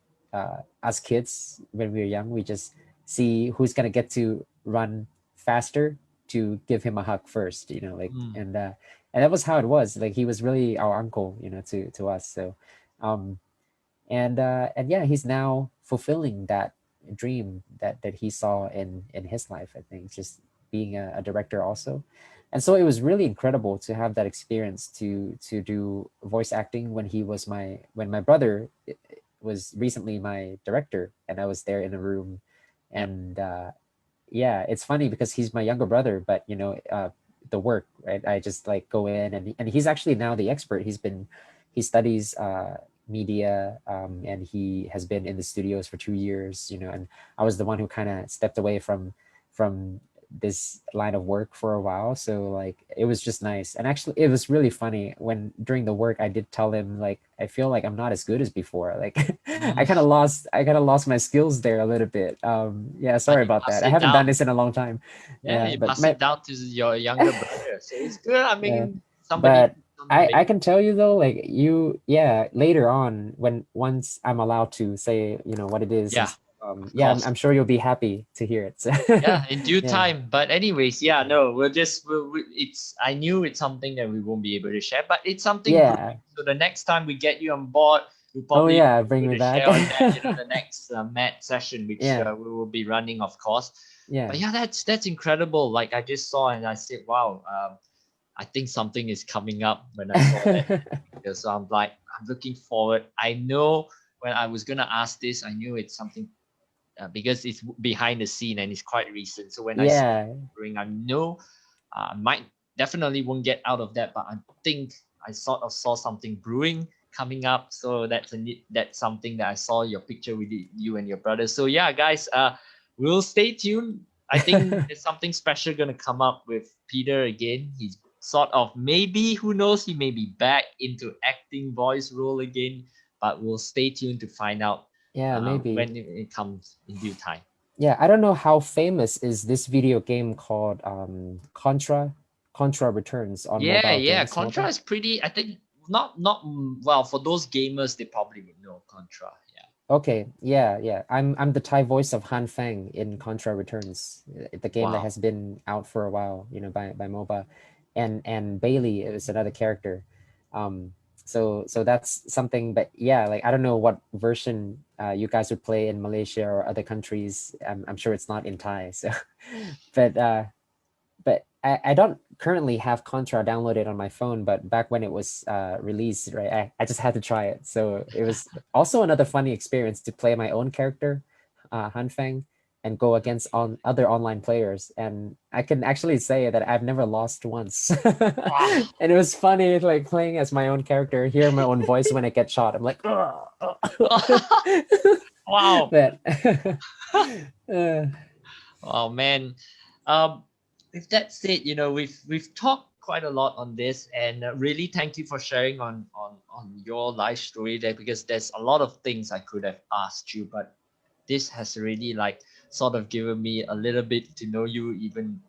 as kids when we were young, we just see who's gonna get to run faster to give him a hug first, like, Mm. and that was how it was. Like he was really our uncle, to us. So um and yeah, he's now fulfilling that dream that he saw in his life, I think, just being a director also. And so it was really incredible to have that experience to do voice acting when my brother was recently my director, and I was there in a room. Yep. And yeah, it's funny because he's my younger brother, but the work, right, I just like go in, and he's actually now the expert. He studies media, and he has been in the studios for 2 years, and I was the one who kind of stepped away from this line of work for a while. So like it was just nice. And actually it was really funny when during the work I did tell him, like, I feel like I'm not as good as before. Like I Mm. kind of lost my skills there a little bit. Yeah, But sorry you about pass that. I it haven't done down. this in a long time. Yeah, Yeah, you but pass it down to your younger brother. So it's good. I yeah, mean, somebody but I amazing. can tell you though, like yeah, later on, when once I'm allowed to say, what it is, and Yeah, of yeah, course. I'm sure you'll be happy to hear it. So Yeah, in due yeah, time. But anyways, yeah, no, it's, I knew it's something that we won't be able to share, but it's something yeah. brewing. So the next time we get you on board, we'll Oh probably yeah, be bring able me to back. share on that, the next Met session, which Yeah, we will be running, of course. yeah. But yeah, that's incredible. Like I just saw and I said, wow, I think something is coming up when I saw that video. So I'm like, I'm looking forward. I know when I was gonna ask this, I knew it's something because it's behind the scene and it's quite recent. So when I see it Yeah, brewing, I know I might definitely won't get out of that, but I think I sort of saw something brewing coming up. So that's something that I saw your picture with you and your brother. So yeah, guys, we'll stay tuned. I think there's something special gonna come up with Peter again. He's sort of, maybe, who knows, he may be back into acting voice role again, but we'll stay tuned to find out yeah, maybe. when it comes in due time. Yeah, I don't know how famous is this video game called Contra Returns on Yeah, mobile yeah. games, Contra mobile. is pretty. I think not well for those gamers. They probably would know Contra. Yeah. Okay, yeah, yeah. I'm the Thai voice of Han Feng in Contra Returns, the game that Wow. has been out for a while, by MOBA, and Bailey is another character. So that's something. But yeah, like I don't know what version you guys would play in Malaysia or other countries. I'm sure it's not in Thai. So, but I don't currently have Contra downloaded on my phone, but back when it was released, right, I just had to try it. So it was also another funny experience to play my own character, Han Feng, and go against on other online players. And I can actually say that I've never lost once. Wow. And it was funny, like playing as my own character, hear my own voice when I get shot. I'm like, Wow. but uh, Oh man, um, with that said, we've talked quite a lot on this, and really thank you for sharing on your life story there, because there's a lot of things I could have asked you, but this has really like sort of given me a little bit to know you, even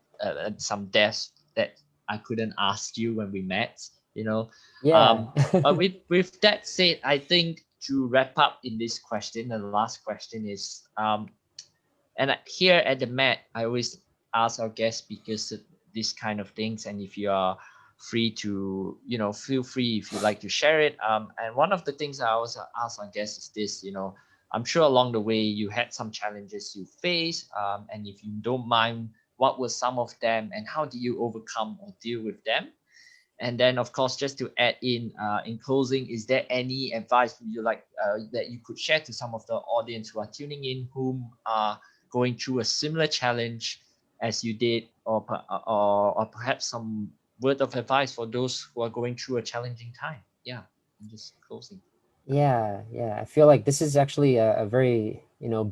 some depths that I couldn't ask you when we met. You know, Yeah. um, but with that said, I think to wrap up in this question, the last question is and here at the Met, I always ask our guest speakers these kind of things. And if you are free to, feel free if you like to share it. And one of the things I always ask our guests is this, I'm sure along the way you had some challenges you faced. And if you don't mind, what were some of them and how do you overcome or deal with them? And then, of course, just to add in closing, is there any advice you like that you could share to some of the audience who are tuning in, whom are going through a similar challenge as you did, or perhaps some word of advice for those who are going through a challenging time? Yeah, I'm just closing. Yeah. I feel like this is actually a very,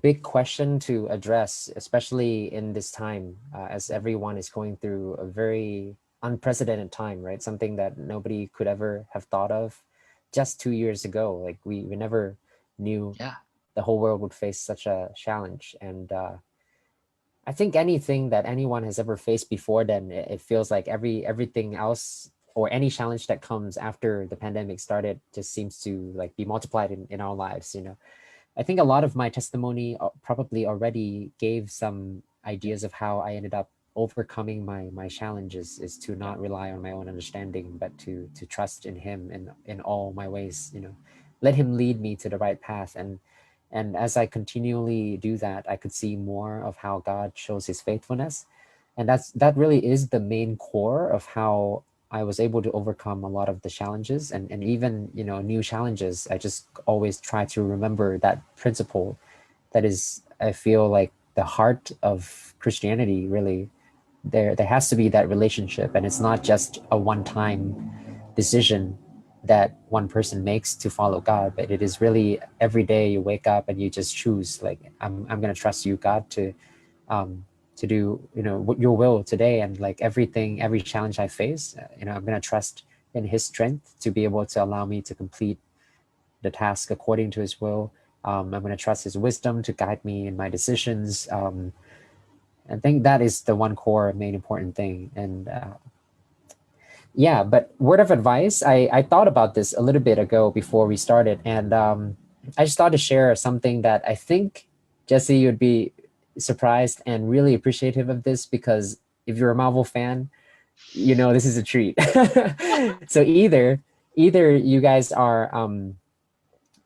big question to address, especially in this time, as everyone is going through a very unprecedented time, right? Something that nobody could ever have thought of just 2 years ago. Like we never knew Yeah, the whole world would face such a challenge. And I think anything that anyone has ever faced before then, it feels like everything else or any challenge that comes after the pandemic started just seems to like be multiplied in our lives. I think a lot of my testimony probably already gave some yeah, ideas of how I ended up overcoming my challenges is to yeah, not rely on my own understanding, but to trust in him in all my ways. Let him lead me to the right path. And as I continually do that, I could see more of how God shows his faithfulness. And that really is the main core of how I was able to overcome a lot of the challenges and even, new challenges. I just always try to remember that principle that is, I feel like the heart of Christianity really. There has to be that relationship, and it's not just a one-time decision that one person makes to follow God, but it is really every day you wake up and you just choose like I'm gonna trust you, God, um, to do your will today, and like every challenge I face, I'm gonna trust in His strength to be able to allow me to complete the task according to His will. I'm gonna trust His wisdom to guide me in my decisions. I think that is the one core main important thing, and yeah, but word of advice, I thought about this a little bit ago before we started, and I just thought to share something that I think, Jesse, you'd be surprised and really appreciative of this, because if you're a Marvel fan, this is a treat. So either you guys are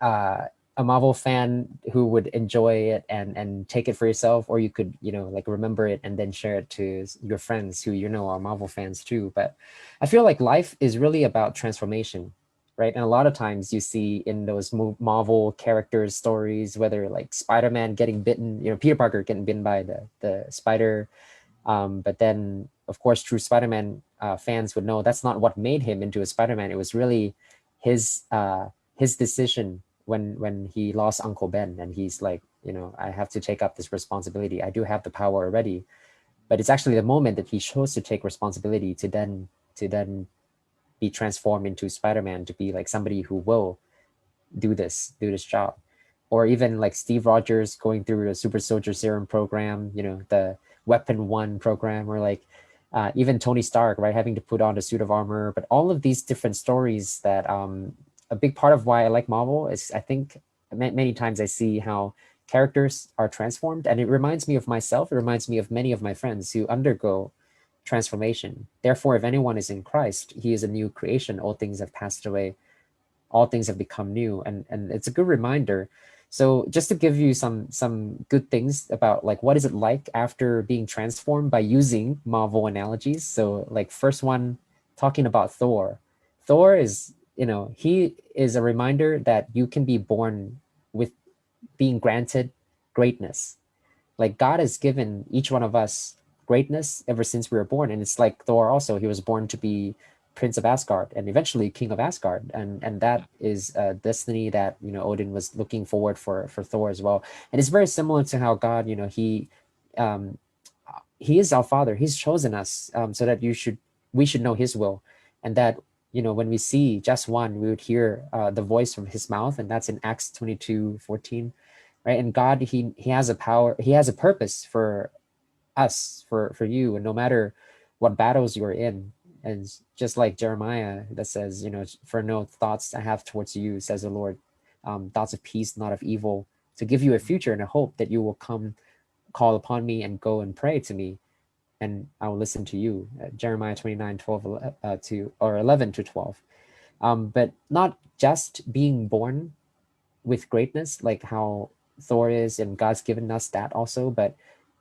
uh, a Marvel fan who would enjoy it and take it for yourself, or you could like remember it and then share it to your friends who are Marvel fans too. But I feel like life is really about transformation, right? And a lot of times you see in those Marvel characters stories, whether like Spider-Man getting bitten, Peter Parker getting bitten by the spider, but then of course true Spider-Man fans would know that's not what made him into a Spider-Man. It was really his decision when he lost Uncle Ben, and he's like, I have to take up this responsibility. I do have the power already, but it's actually the moment that he chose to take responsibility to then be transformed into Spider-Man, to be like somebody who will do this job. Or even like Steve Rogers going through a super soldier serum program, the Weapon One program, or like even Tony Stark, right, having to put on a suit of armor. But all of these different stories that a big part of why I like Marvel is, I think many times I see how characters are transformed, and it reminds me of myself. It reminds me of many of my friends who undergo transformation. Therefore, if anyone is in Christ, he is a new creation. All things have passed away, all things have become new, and it's a good reminder. So just to give you some good things about like what is it like after being transformed by using Marvel analogies. So like first one, talking about Thor is, he is a reminder that you can be born with being granted greatness. Like God has given each one of us greatness ever since we were born. And it's like Thor also, he was born to be Prince of Asgard and eventually King of Asgard. And that is a destiny that, Odin was looking forward for Thor as well. And it's very similar to how God, he um, he is our Father. He's chosen us, so that we should know his will, and that, you know, when we see just one, we would hear the voice from his mouth, and that's in Acts 22:14, right? And God, he has a power, he has a purpose for us, for you, and no matter what battles you're in. And just like Jeremiah that says, you know, for no thoughts I have towards you, says the Lord, thoughts of peace, not of evil, to give you a future and a hope that you will come, call upon me and go and pray to me, and I will listen to you. Jeremiah 29:12 to, or 11 to 12. But not just being born with greatness, like how Thor is, and God's given us that also, but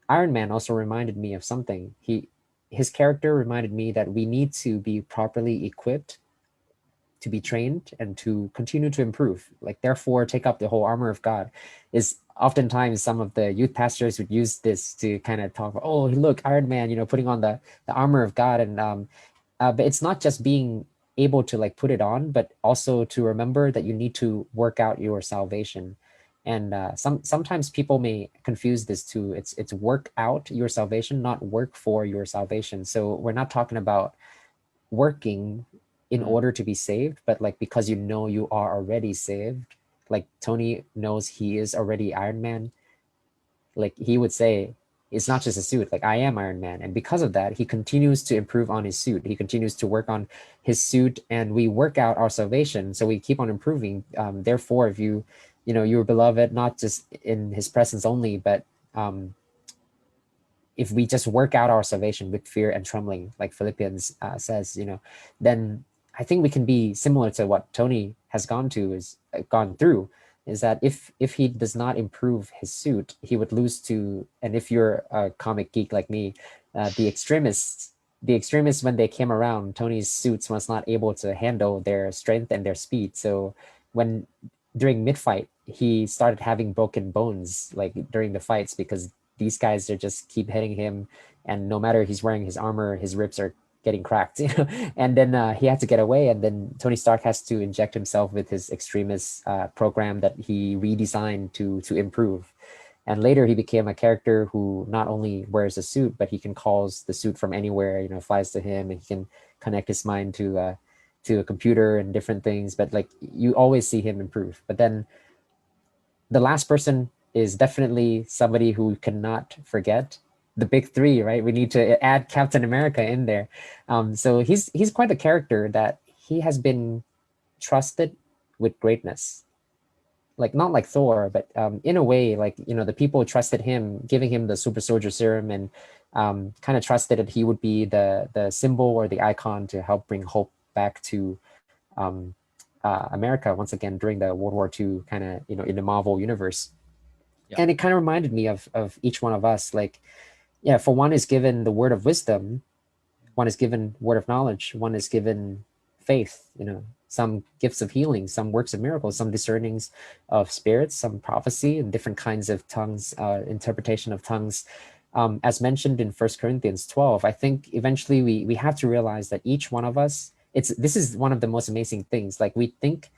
Iron Man also reminded me of something. His character reminded me that we need to be properly equipped, to be trained, and to continue to improve. Like, therefore, take up the whole armor of God. Is oftentimes some of the youth pastors would use this to kind of talk about, oh, look, Iron Man, you know, putting on the armor of God. And but it's not just being able to like put it on, but also to remember that you need to work out your salvation. And sometimes people may confuse this too. It's work out your salvation, not work for your salvation. So we're not talking about working in order to be saved, but like because you know you are already saved. Like Tony knows he is already Iron Man. Like he would say, it's not just a suit, like I am Iron Man. And because of that, he continues to improve on his suit. He continues to work on his suit, and we work out our salvation. So we keep on improving. Therefore, if you know, you're beloved, not just in his presence only, but if we just work out our salvation with fear and trembling, like Philippians says, you know, then I think we can be similar to what Tony has gone through, is that if he does not improve his suit, he would lose to, and if you're a comic geek like me, the extremists, when they came around, Tony's suits was not able to handle their strength and their speed. So when during mid-fight, he started having broken bones, like during the fights, because these guys are just keep hitting him, and no matter he's wearing his armor, his ribs are getting cracked, you know. And then he had to get away, and then Tony Stark has to inject himself with his extremist program that he redesigned to improve. And later he became a character who not only wears a suit, but he can calls the suit from anywhere, you know, flies to him, and he can connect his mind to a computer and different things. But like, you always see him improve. But then the last person is definitely somebody who cannot forget, the big three, right? We need to add Captain America in there. So he's quite a character that he has been trusted with greatness. Like, not like Thor, but in a way, like, you know, the people trusted him, giving him the super soldier serum, and kind of trusted that he would be the symbol or the icon to help bring hope back to America once again during the World War II, kind of, you know, in the Marvel universe. Yeah. And it kind of reminded me of each one of us. Like, yeah, for one is given the word of wisdom, one is given word of knowledge, one is given faith, you know, some gifts of healing, some works of miracles, some discernings of spirits, some prophecy, and different kinds of tongues, interpretation of tongues. As mentioned in 1 Corinthians 12, I think eventually we have to realize that each one of us, this is one of the most amazing things. Like, we think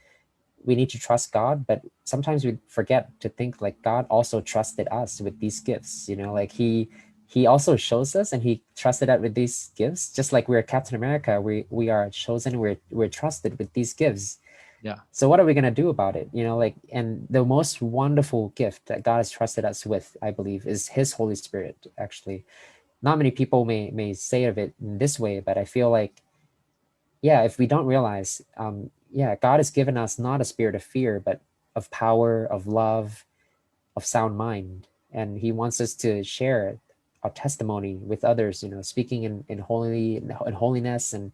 we need to trust God, but sometimes we forget to think like God also trusted us with these gifts, you know, like he also shows us, and he trusted us with these gifts, just like we're Captain America. We are chosen, we're trusted with these gifts. Yeah. So what are we going to do about it? You know, like, and the most wonderful gift that God has trusted us with, I believe, is his Holy Spirit. Actually, not many people may say of it in this way, but I feel like, yeah, if we don't realize, yeah, God has given us not a spirit of fear, but of power, of love, of sound mind. And he wants us to share our testimony with others, you know, speaking in holiness. And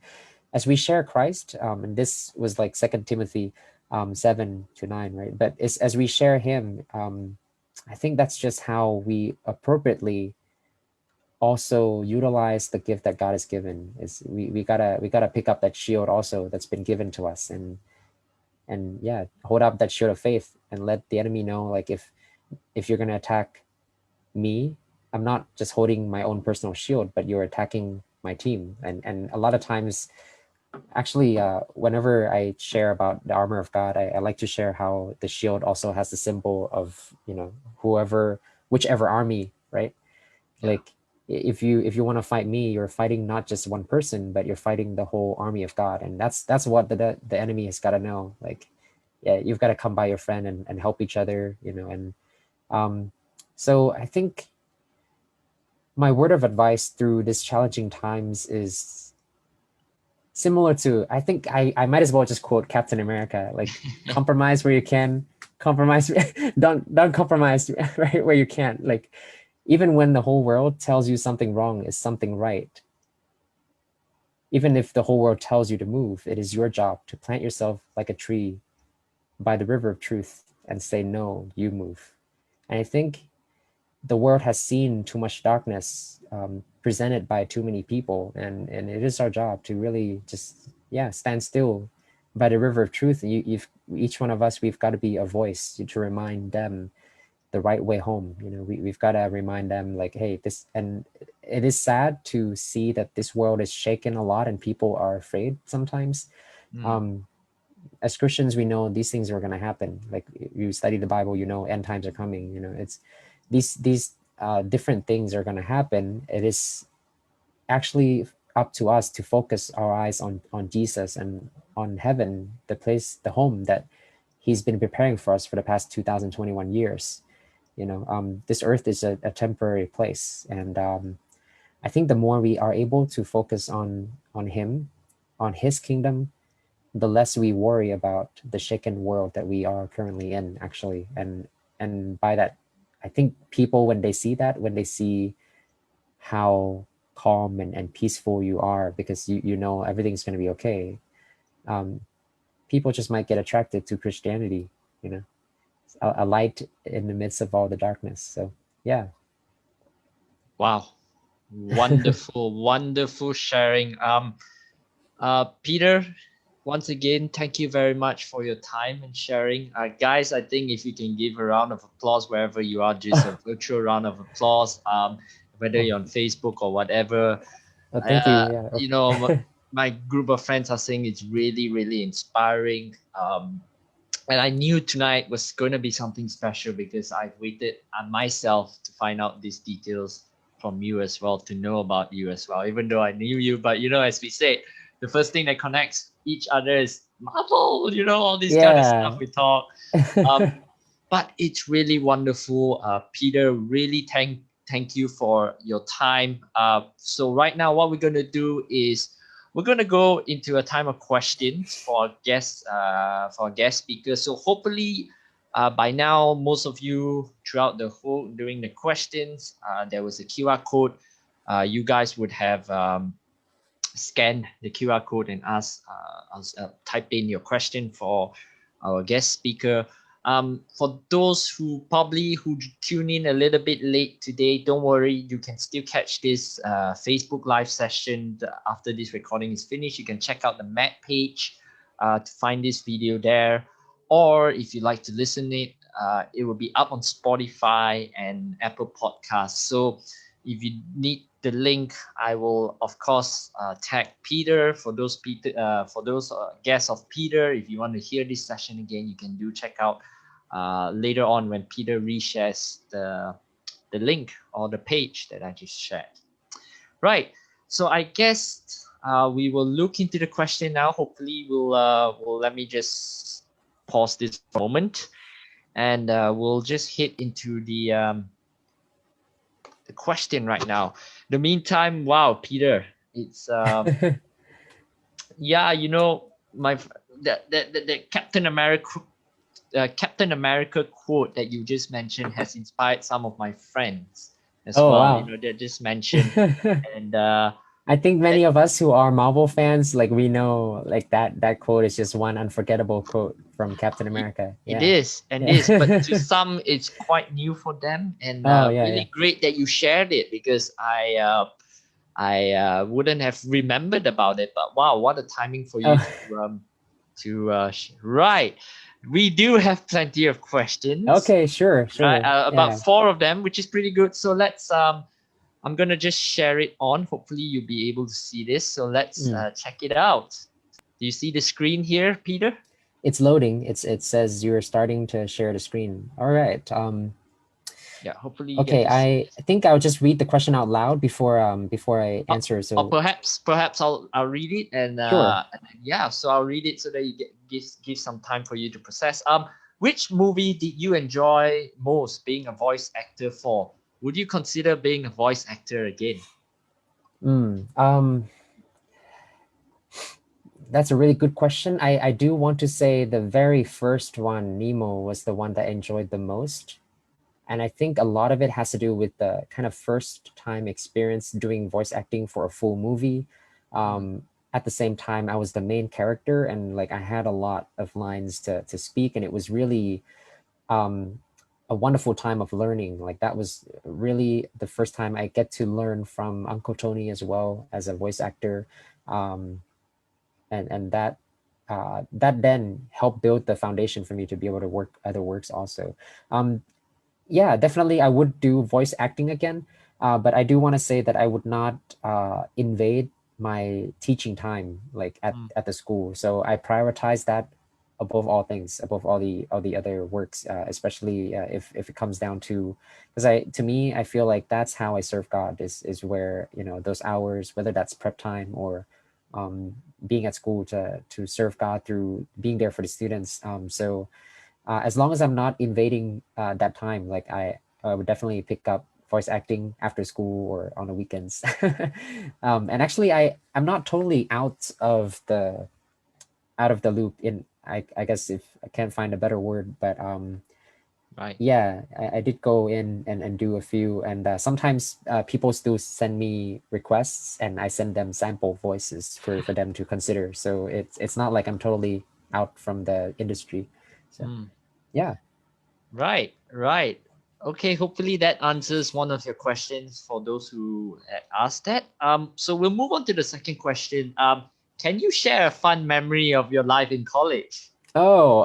as we share Christ, and this was like 2 Timothy 7-9, right? But as we share him, I think that's just how we appropriately also utilize the gift that God has given. Is we gotta pick up that shield also that's been given to us, and yeah, hold up that shield of faith and let the enemy know, like, if you're gonna attack me, I'm not just holding my own personal shield, but you're attacking my team. And a lot of times, actually, whenever I share about the armor of God, I like to share how the shield also has the symbol of, you know, whichever army, right? Yeah. Like, if you want to fight me, you're fighting not just one person, but you're fighting the whole army of God. And that's what the enemy has got to know. Like, yeah, you've got to come by your friend and help each other, you know. And so I think my word of advice through this challenging times is similar to, I think I might as well just quote Captain America, like, compromise where you can, compromise, don't compromise right where you can't. Like, even when the whole world tells you something wrong is something right, even if the whole world tells you to move, it is your job to plant yourself like a tree by the river of truth and say, no, you move. And I think the world has seen too much darkness presented by too many people, and it is our job to really just, yeah, stand still by the river of truth. Each one of us, we've got to be a voice to remind them the right way home. You know, we've got to remind them, like, hey, this, and it is sad to see that this world is shaken a lot and people are afraid sometimes. As Christians, we know these things are going to happen. Like, you study the Bible, you know, end times are coming. You know, it's these different things are going to happen. It is actually up to us to focus our eyes on Jesus and on heaven, the place, the home that he's been preparing for us for the past 2021 years. You know, this earth is a temporary place, and I think the more we are able to focus on him, on his kingdom, the less we worry about the shaken world that we are currently in, actually. And by that, I think people, when they see that, when they see how calm and peaceful you are, because you know everything's going to be okay, people just might get attracted to Christianity, you know, a light in the midst of all the darkness. So yeah. Wow, wonderful wonderful sharing. Peter, once again, thank you very much for your time and sharing. Guys, I think if you can give a round of applause wherever you are, just a virtual round of applause, whether you're on Facebook or whatever. Thank you. Yeah. You know, my group of friends are saying it's really, really inspiring. And I knew tonight was going to be something special because I've waited on myself to find out these details from you as well, to know about you as well, even though I knew you. But, you know, as we said, the first thing that connects each other is Marvel, you know, all this kind of stuff we talk. But it's really wonderful. Peter, really thank you for your time. So right now, what we're going to do is we're going to go into a time of questions for our guest speakers. So hopefully by now, most of you throughout the whole, during the questions, there was a QR code. You guys would have scan the QR code and type in your question for our guest speaker. For those who tune in a little bit late today, don't worry, you can still catch this Facebook live session after this recording is finished. You can check out the MET page to find this video there, or if you like to listen it will be up on Spotify and Apple Podcasts. So if you need the link, I will of course tag Peter. For those guests of Peter, if you want to hear this session again, you can check out later on when Peter reshares the link or the page that I just shared. Right. So I guess we will look into the question now. Hopefully we'll let me just pause this for a moment, and we'll just hit into the question right now. In the meantime, wow, Peter, it's yeah, you know, the Captain America quote that you just mentioned has inspired some of my friends as well. Wow. You know, they just mentioned, and I think many of us who are Marvel fans, like, we know, like, that quote is just one unforgettable quote from Captain America. It is, but to some it's quite new for them, and really great that you shared it, because I wouldn't have remembered about it. But wow, what a timing for you right. We do have plenty of questions. Okay, sure. About 4 of them, which is pretty good. So let's I'm gonna just share it on. Hopefully you'll be able to see this. So let's check it out. Do you see the screen here, Peter? It's loading. It says you're starting to share the screen. All right. Yeah, hopefully you get Okay, to see. I think I'll just read the question out loud before I answer. Or So perhaps I'll read it sure. and then, yeah, so I'll read it so that you give some time for you to process. Which movie did you enjoy most being a voice actor for? Would you consider being a voice actor again? That's a really good question. I do want to say the very first one, Nemo, was the one that I enjoyed the most. And I think a lot of it has to do with the kind of first time experience doing voice acting for a full movie. At the same time, I was the main character, and like I had a lot of lines to speak, and it was really um, a wonderful time of learning. Like that was really the first time I get to learn from Uncle Tony as well as a voice actor. Um, and that then helped build the foundation for me to be able to work other works also. Yeah, definitely I would do voice acting again, but I do want to say that I would not invade my teaching time like at the school. So I prioritize that above all things, above all the other works, especially if it comes down to, because to me I feel like that's how I serve God is where, you know, those hours, whether that's prep time or being at school to serve God through being there for the students. So as long as I'm not invading that time, like I would definitely pick up voice acting after school or on the weekends. And actually, I'm not totally out of the loop in, I guess if I can't find a better word, but Right. yeah, I did go in and do a few, and sometimes people still send me requests, and I send them sample voices for them to consider. So it's not like I'm totally out from the industry. So yeah. Right, right. Okay, hopefully that answers one of your questions for those who asked that. So we'll move on to the second question. Can you share a fun memory of your life in college? Oh,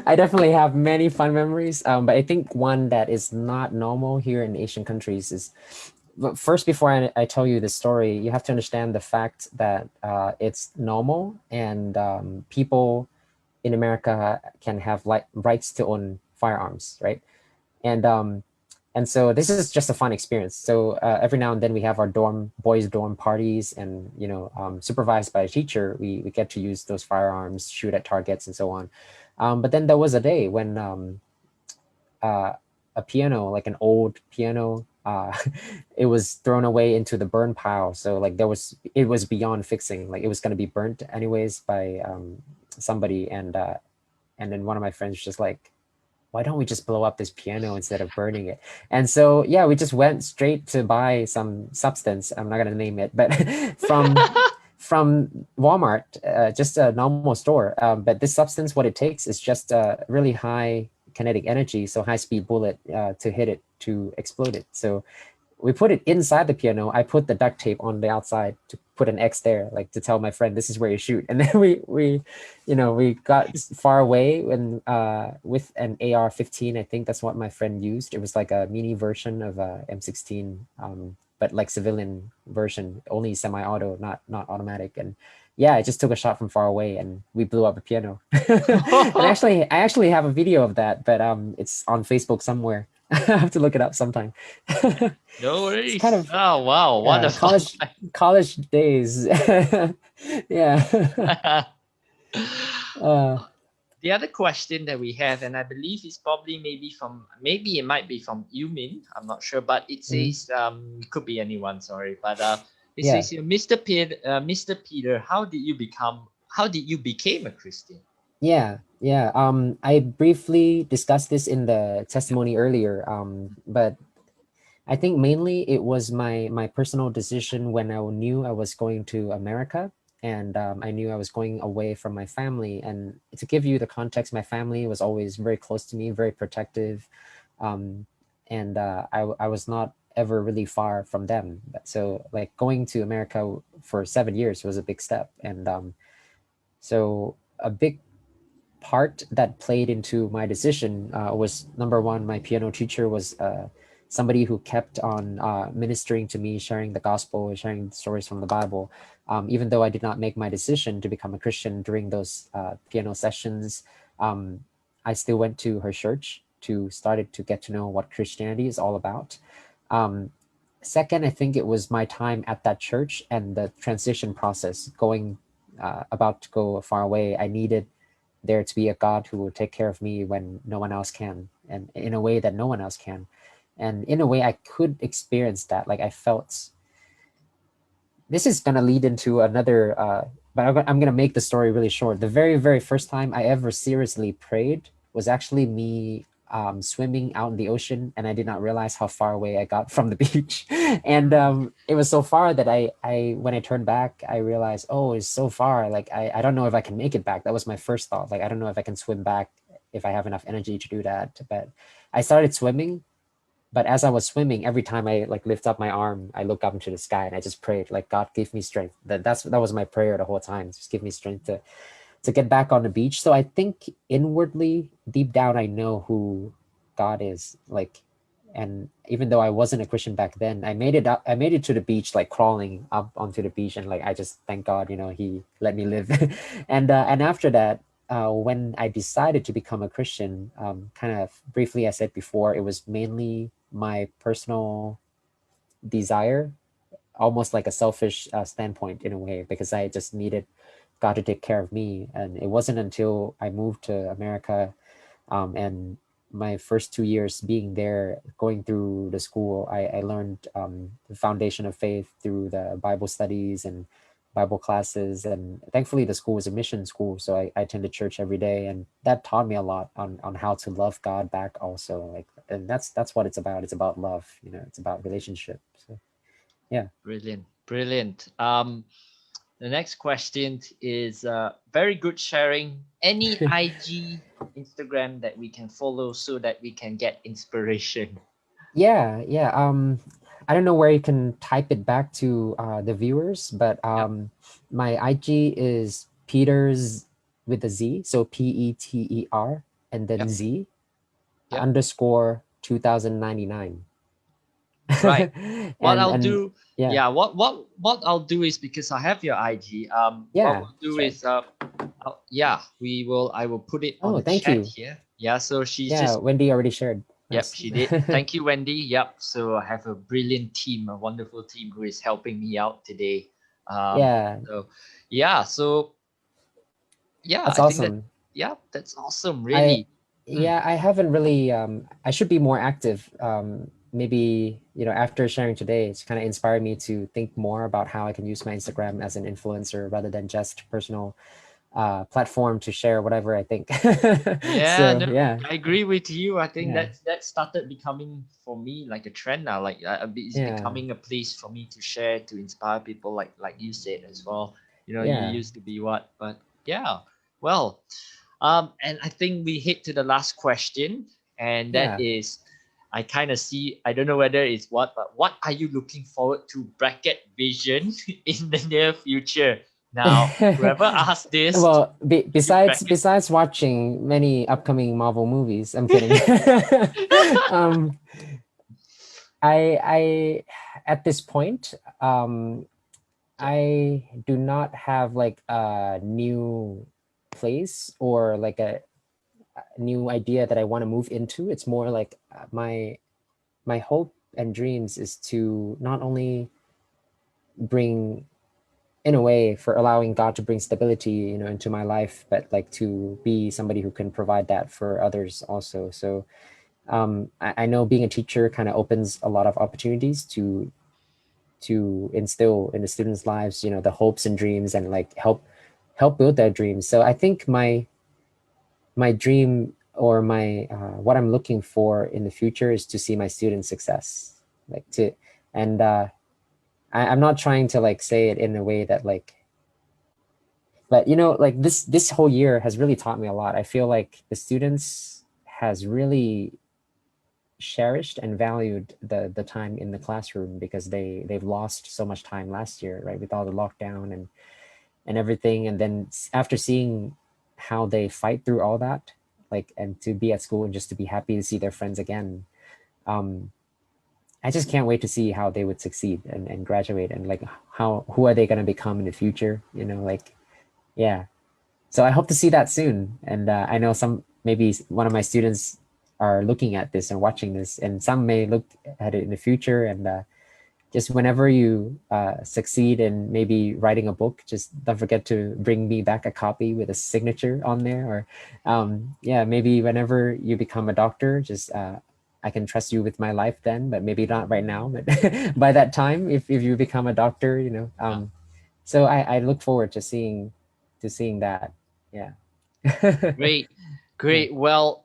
I definitely have many fun memories. But I think one that is not normal here in Asian countries is, but first, before I tell you the story, you have to understand the fact that it's normal and people in America can have like rights to own firearms, right? And and so this is just a fun experience. So every now and then we have our boys dorm parties, and you know, supervised by a teacher, we get to use those firearms, shoot at targets, and so on. But then there was a day when uh, a piano, like an old piano, it was thrown away into the burn pile. So like it was beyond fixing. Like it was going to be burnt anyways by somebody, and then one of my friends was just like, why don't we just blow up this piano instead of burning it? And so, yeah, we just went straight to buy some substance. I'm not going to name it, but from Walmart, just a normal store. But this substance, what it takes is just a really high kinetic energy, so high speed bullet to hit it, to explode it. So we put it inside the piano. I put the duct tape on the outside to put an X there, like to tell my friend this is where you shoot. And then we got far away when with an AR-15. I think that's what my friend used. It was like a mini version of a M16, but like civilian version, only semi-auto, not automatic. And yeah, I just took a shot from far away and we blew up a piano. And actually, I actually have a video of that, but it's on Facebook somewhere. I have to look it up sometime. No It's kind worries. of, Oh wow, what a yeah, fun college days. Yeah. fact. uh, The other question that we have, and I believe it's probably maybe it might be from Yumin. I'm not sure, but it mhm. says could be anyone. Sorry, but it Yeah. says here, Mr. Peter, how did you became a Christian? Yeah. I briefly discussed this in the testimony earlier. But I think mainly it was my personal decision when I knew I was going to America, and I knew I was going away from my family. And to give you the context, my family was always very close to me, very protective, um, and I was not ever really far from them. So like going to America for 7 years was a big step, and so a big part that played into my decision was, number one, my piano teacher was somebody who kept on ministering to me, sharing the gospel, sharing stories from the Bible. Even though I did not make my decision to become a Christian during those piano sessions, I still went to her church. started to get to know what Christianity is all about. Second, I think it was my time at that church and the transition process, going about to go far away. I needed there to be a God who will take care of me when no one else can, and in a way that no one else can. And in a way, I could experience that. Like, I felt, this is going to lead into another, but I'm going to make the story really short. The very, very first time I ever seriously prayed was actually me swimming out in the ocean, and I did not realize how far away I got from the beach. And it was so far that when I turned back, I realized, oh, it's so far. Like, I don't know if I can make it back. That was my first thought. Like, I don't know if I can swim back, if I have enough energy to do that. But I started swimming. But as I was swimming, every time I like lift up my arm, I look up into the sky and I just prayed, like, God, give me strength. That was my prayer the whole time. Just give me strength to get back on the beach. So I think inwardly, deep down, I know who God is. Like, and even though I wasn't a Christian back then, I made it up. I made it to the beach, like crawling up onto the beach, and like I just thank God, He let me live. And after that, when I decided to become a Christian, kind of briefly, I said before, it was mainly my personal desire, almost like a selfish standpoint in a way, because I just needed God to take care of me. And it wasn't until I moved to America, and my first 2 years being there, going through the school, I learned the foundation of faith through the Bible studies and Bible classes. And thankfully the school was a mission school, so I attended church every day, and that taught me a lot on how to love God back also. Like, and that's what it's about. It's about love, it's about relationship. So yeah. Brilliant. The next question is very good sharing. Any IG, Instagram that we can follow so that we can get inspiration? Yeah. I don't know where you can type it back to the viewers, but my IG is Peters with a Z, so PETER and then Z _ 2099. Right. What I'll do is, because I have your IG, what we'll do is I will put it on the chat here. Yeah, so she's just Wendy already shared. Yep, she did. Thank you, Wendy. Yep. So I have a brilliant team, a wonderful team who is helping me out today. So that's I awesome. Think that's awesome. Really. I haven't really. I should be more active. Maybe after sharing today, it's kind of inspired me to think more about how I can use my Instagram as an influencer rather than just personal platform to share whatever I think. I agree with you. I think that started becoming for me like a trend now. Like it's becoming a place for me to share, to inspire people, like you said as well. You used to be what, but well, and I think we hit to the last question, and that is, I kind of see, I don't know whether it's but what are you looking forward to bracket vision in the near future? Now, whoever asked this, well, besides watching many upcoming Marvel movies, I'm kidding. I at this point, I do not have like a new place or like a new idea that I want to move into. It's more like my hope and dreams is to not only bring, in a way, for allowing God to bring stability, into my life, but like to be somebody who can provide that for others also. So I know being a teacher kind of opens a lot of opportunities to instill in the students' lives, the hopes and dreams, and like help build their dreams. So I think my dream, or my what I'm looking for in the future, is to see my students' success, and I'm not trying to like say it in a way that like, but like this whole year has really taught me a lot. I feel like the students has really cherished and valued the time in the classroom, because they've lost so much time last year, right, with all the lockdown and everything. And then after seeing how they fight through all that, like, and to be at school and just to be happy to see their friends again, I just can't wait to see how they would succeed and graduate, and like who are they going to become in the future, so I hope to see that soon. And I know maybe one of my students are looking at this and watching this, and some may look at it in the future. And just whenever you succeed in maybe writing a book, just don't forget to bring me back a copy with a signature on there. Or yeah, maybe whenever you become a doctor, just I can trust you with my life then, but maybe not right now. But by that time, if you become a doctor, you know, so I look forward to seeing that. Yeah. Great. Yeah. Well,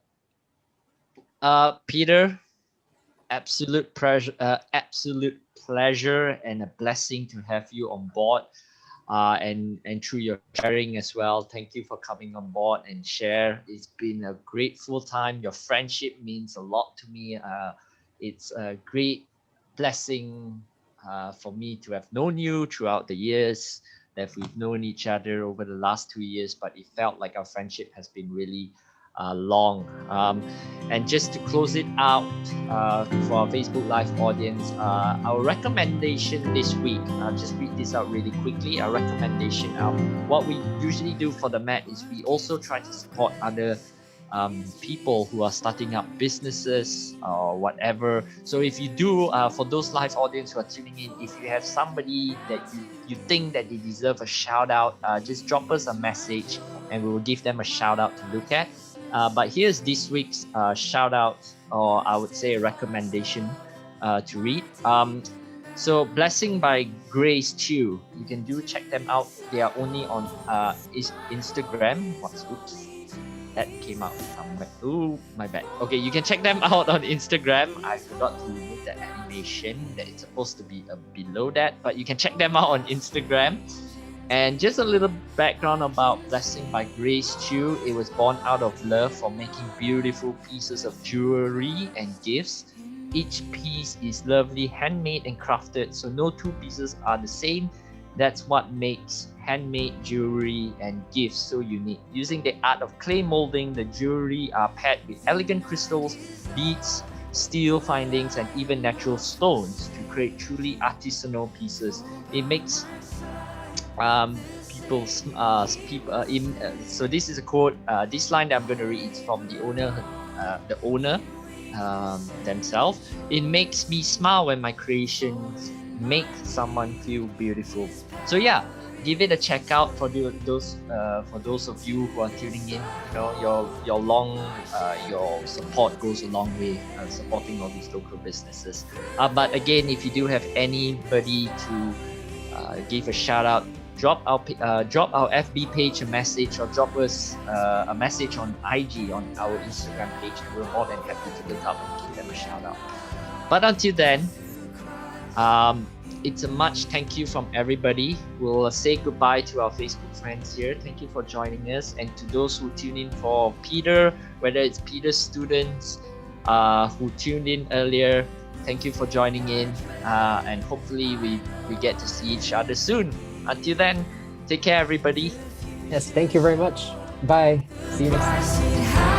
Peter, absolute pleasure and a blessing to have you on board. And through your sharing as well. Thank you for coming on board and share. It's been a grateful time. Your friendship means a lot to me. It's a great blessing for me to have known you throughout the years that we've known each other over the last 2 years, but it felt like our friendship has been really long. And just to close it out for our Facebook Live audience, our recommendation this week, I'll just read this out really quickly. Our recommendation, what we usually do for the MET is we also try to support other people who are starting up businesses or whatever. So if you do, for those live audience who are tuning in, if you have somebody that you think that they deserve a shout out, just drop us a message and we will give them a shout out to look at. But here's this week's shout out, or I would say a recommendation to read. So Blessing by Grace Chew, you can check them out. They are only on Instagram. Oops, that came out somewhere. Ooh, my bad. Okay, you can check them out on Instagram. I forgot to remove the animation that it's supposed to be below that, but you can check them out on Instagram. And just a little background about Blessing by Grace Chew. It was born out of love for making beautiful pieces of jewelry and gifts. Each piece is lovely, handmade and crafted, so no two pieces are the same. That's what makes handmade jewelry and gifts so unique. Using the art of clay molding, the jewelry are paired with elegant crystals, beads, steel findings, and even natural stones to create truly artisanal pieces. It makes so this is a quote. This line that I'm going to read is from the owner themselves. It makes me smile when my creations make someone feel beautiful. So yeah, give it a check out for those of you who are tuning in. You know, your support goes a long way, supporting all these local businesses. But again, if you do have anybody to give a shout out, drop our FB page a message, or drop us a message on IG, on our Instagram page, and we're more than happy to look up and give them a shout out. But until then, it's a much thank you from everybody. We'll say goodbye to our Facebook friends here. Thank you for joining us, and to those who tune in for Peter, whether it's Peter's students who tuned in earlier, thank you for joining in, and hopefully we get to see each other soon. Until then, take care, everybody. Yes, thank you very much. Bye. See you next time.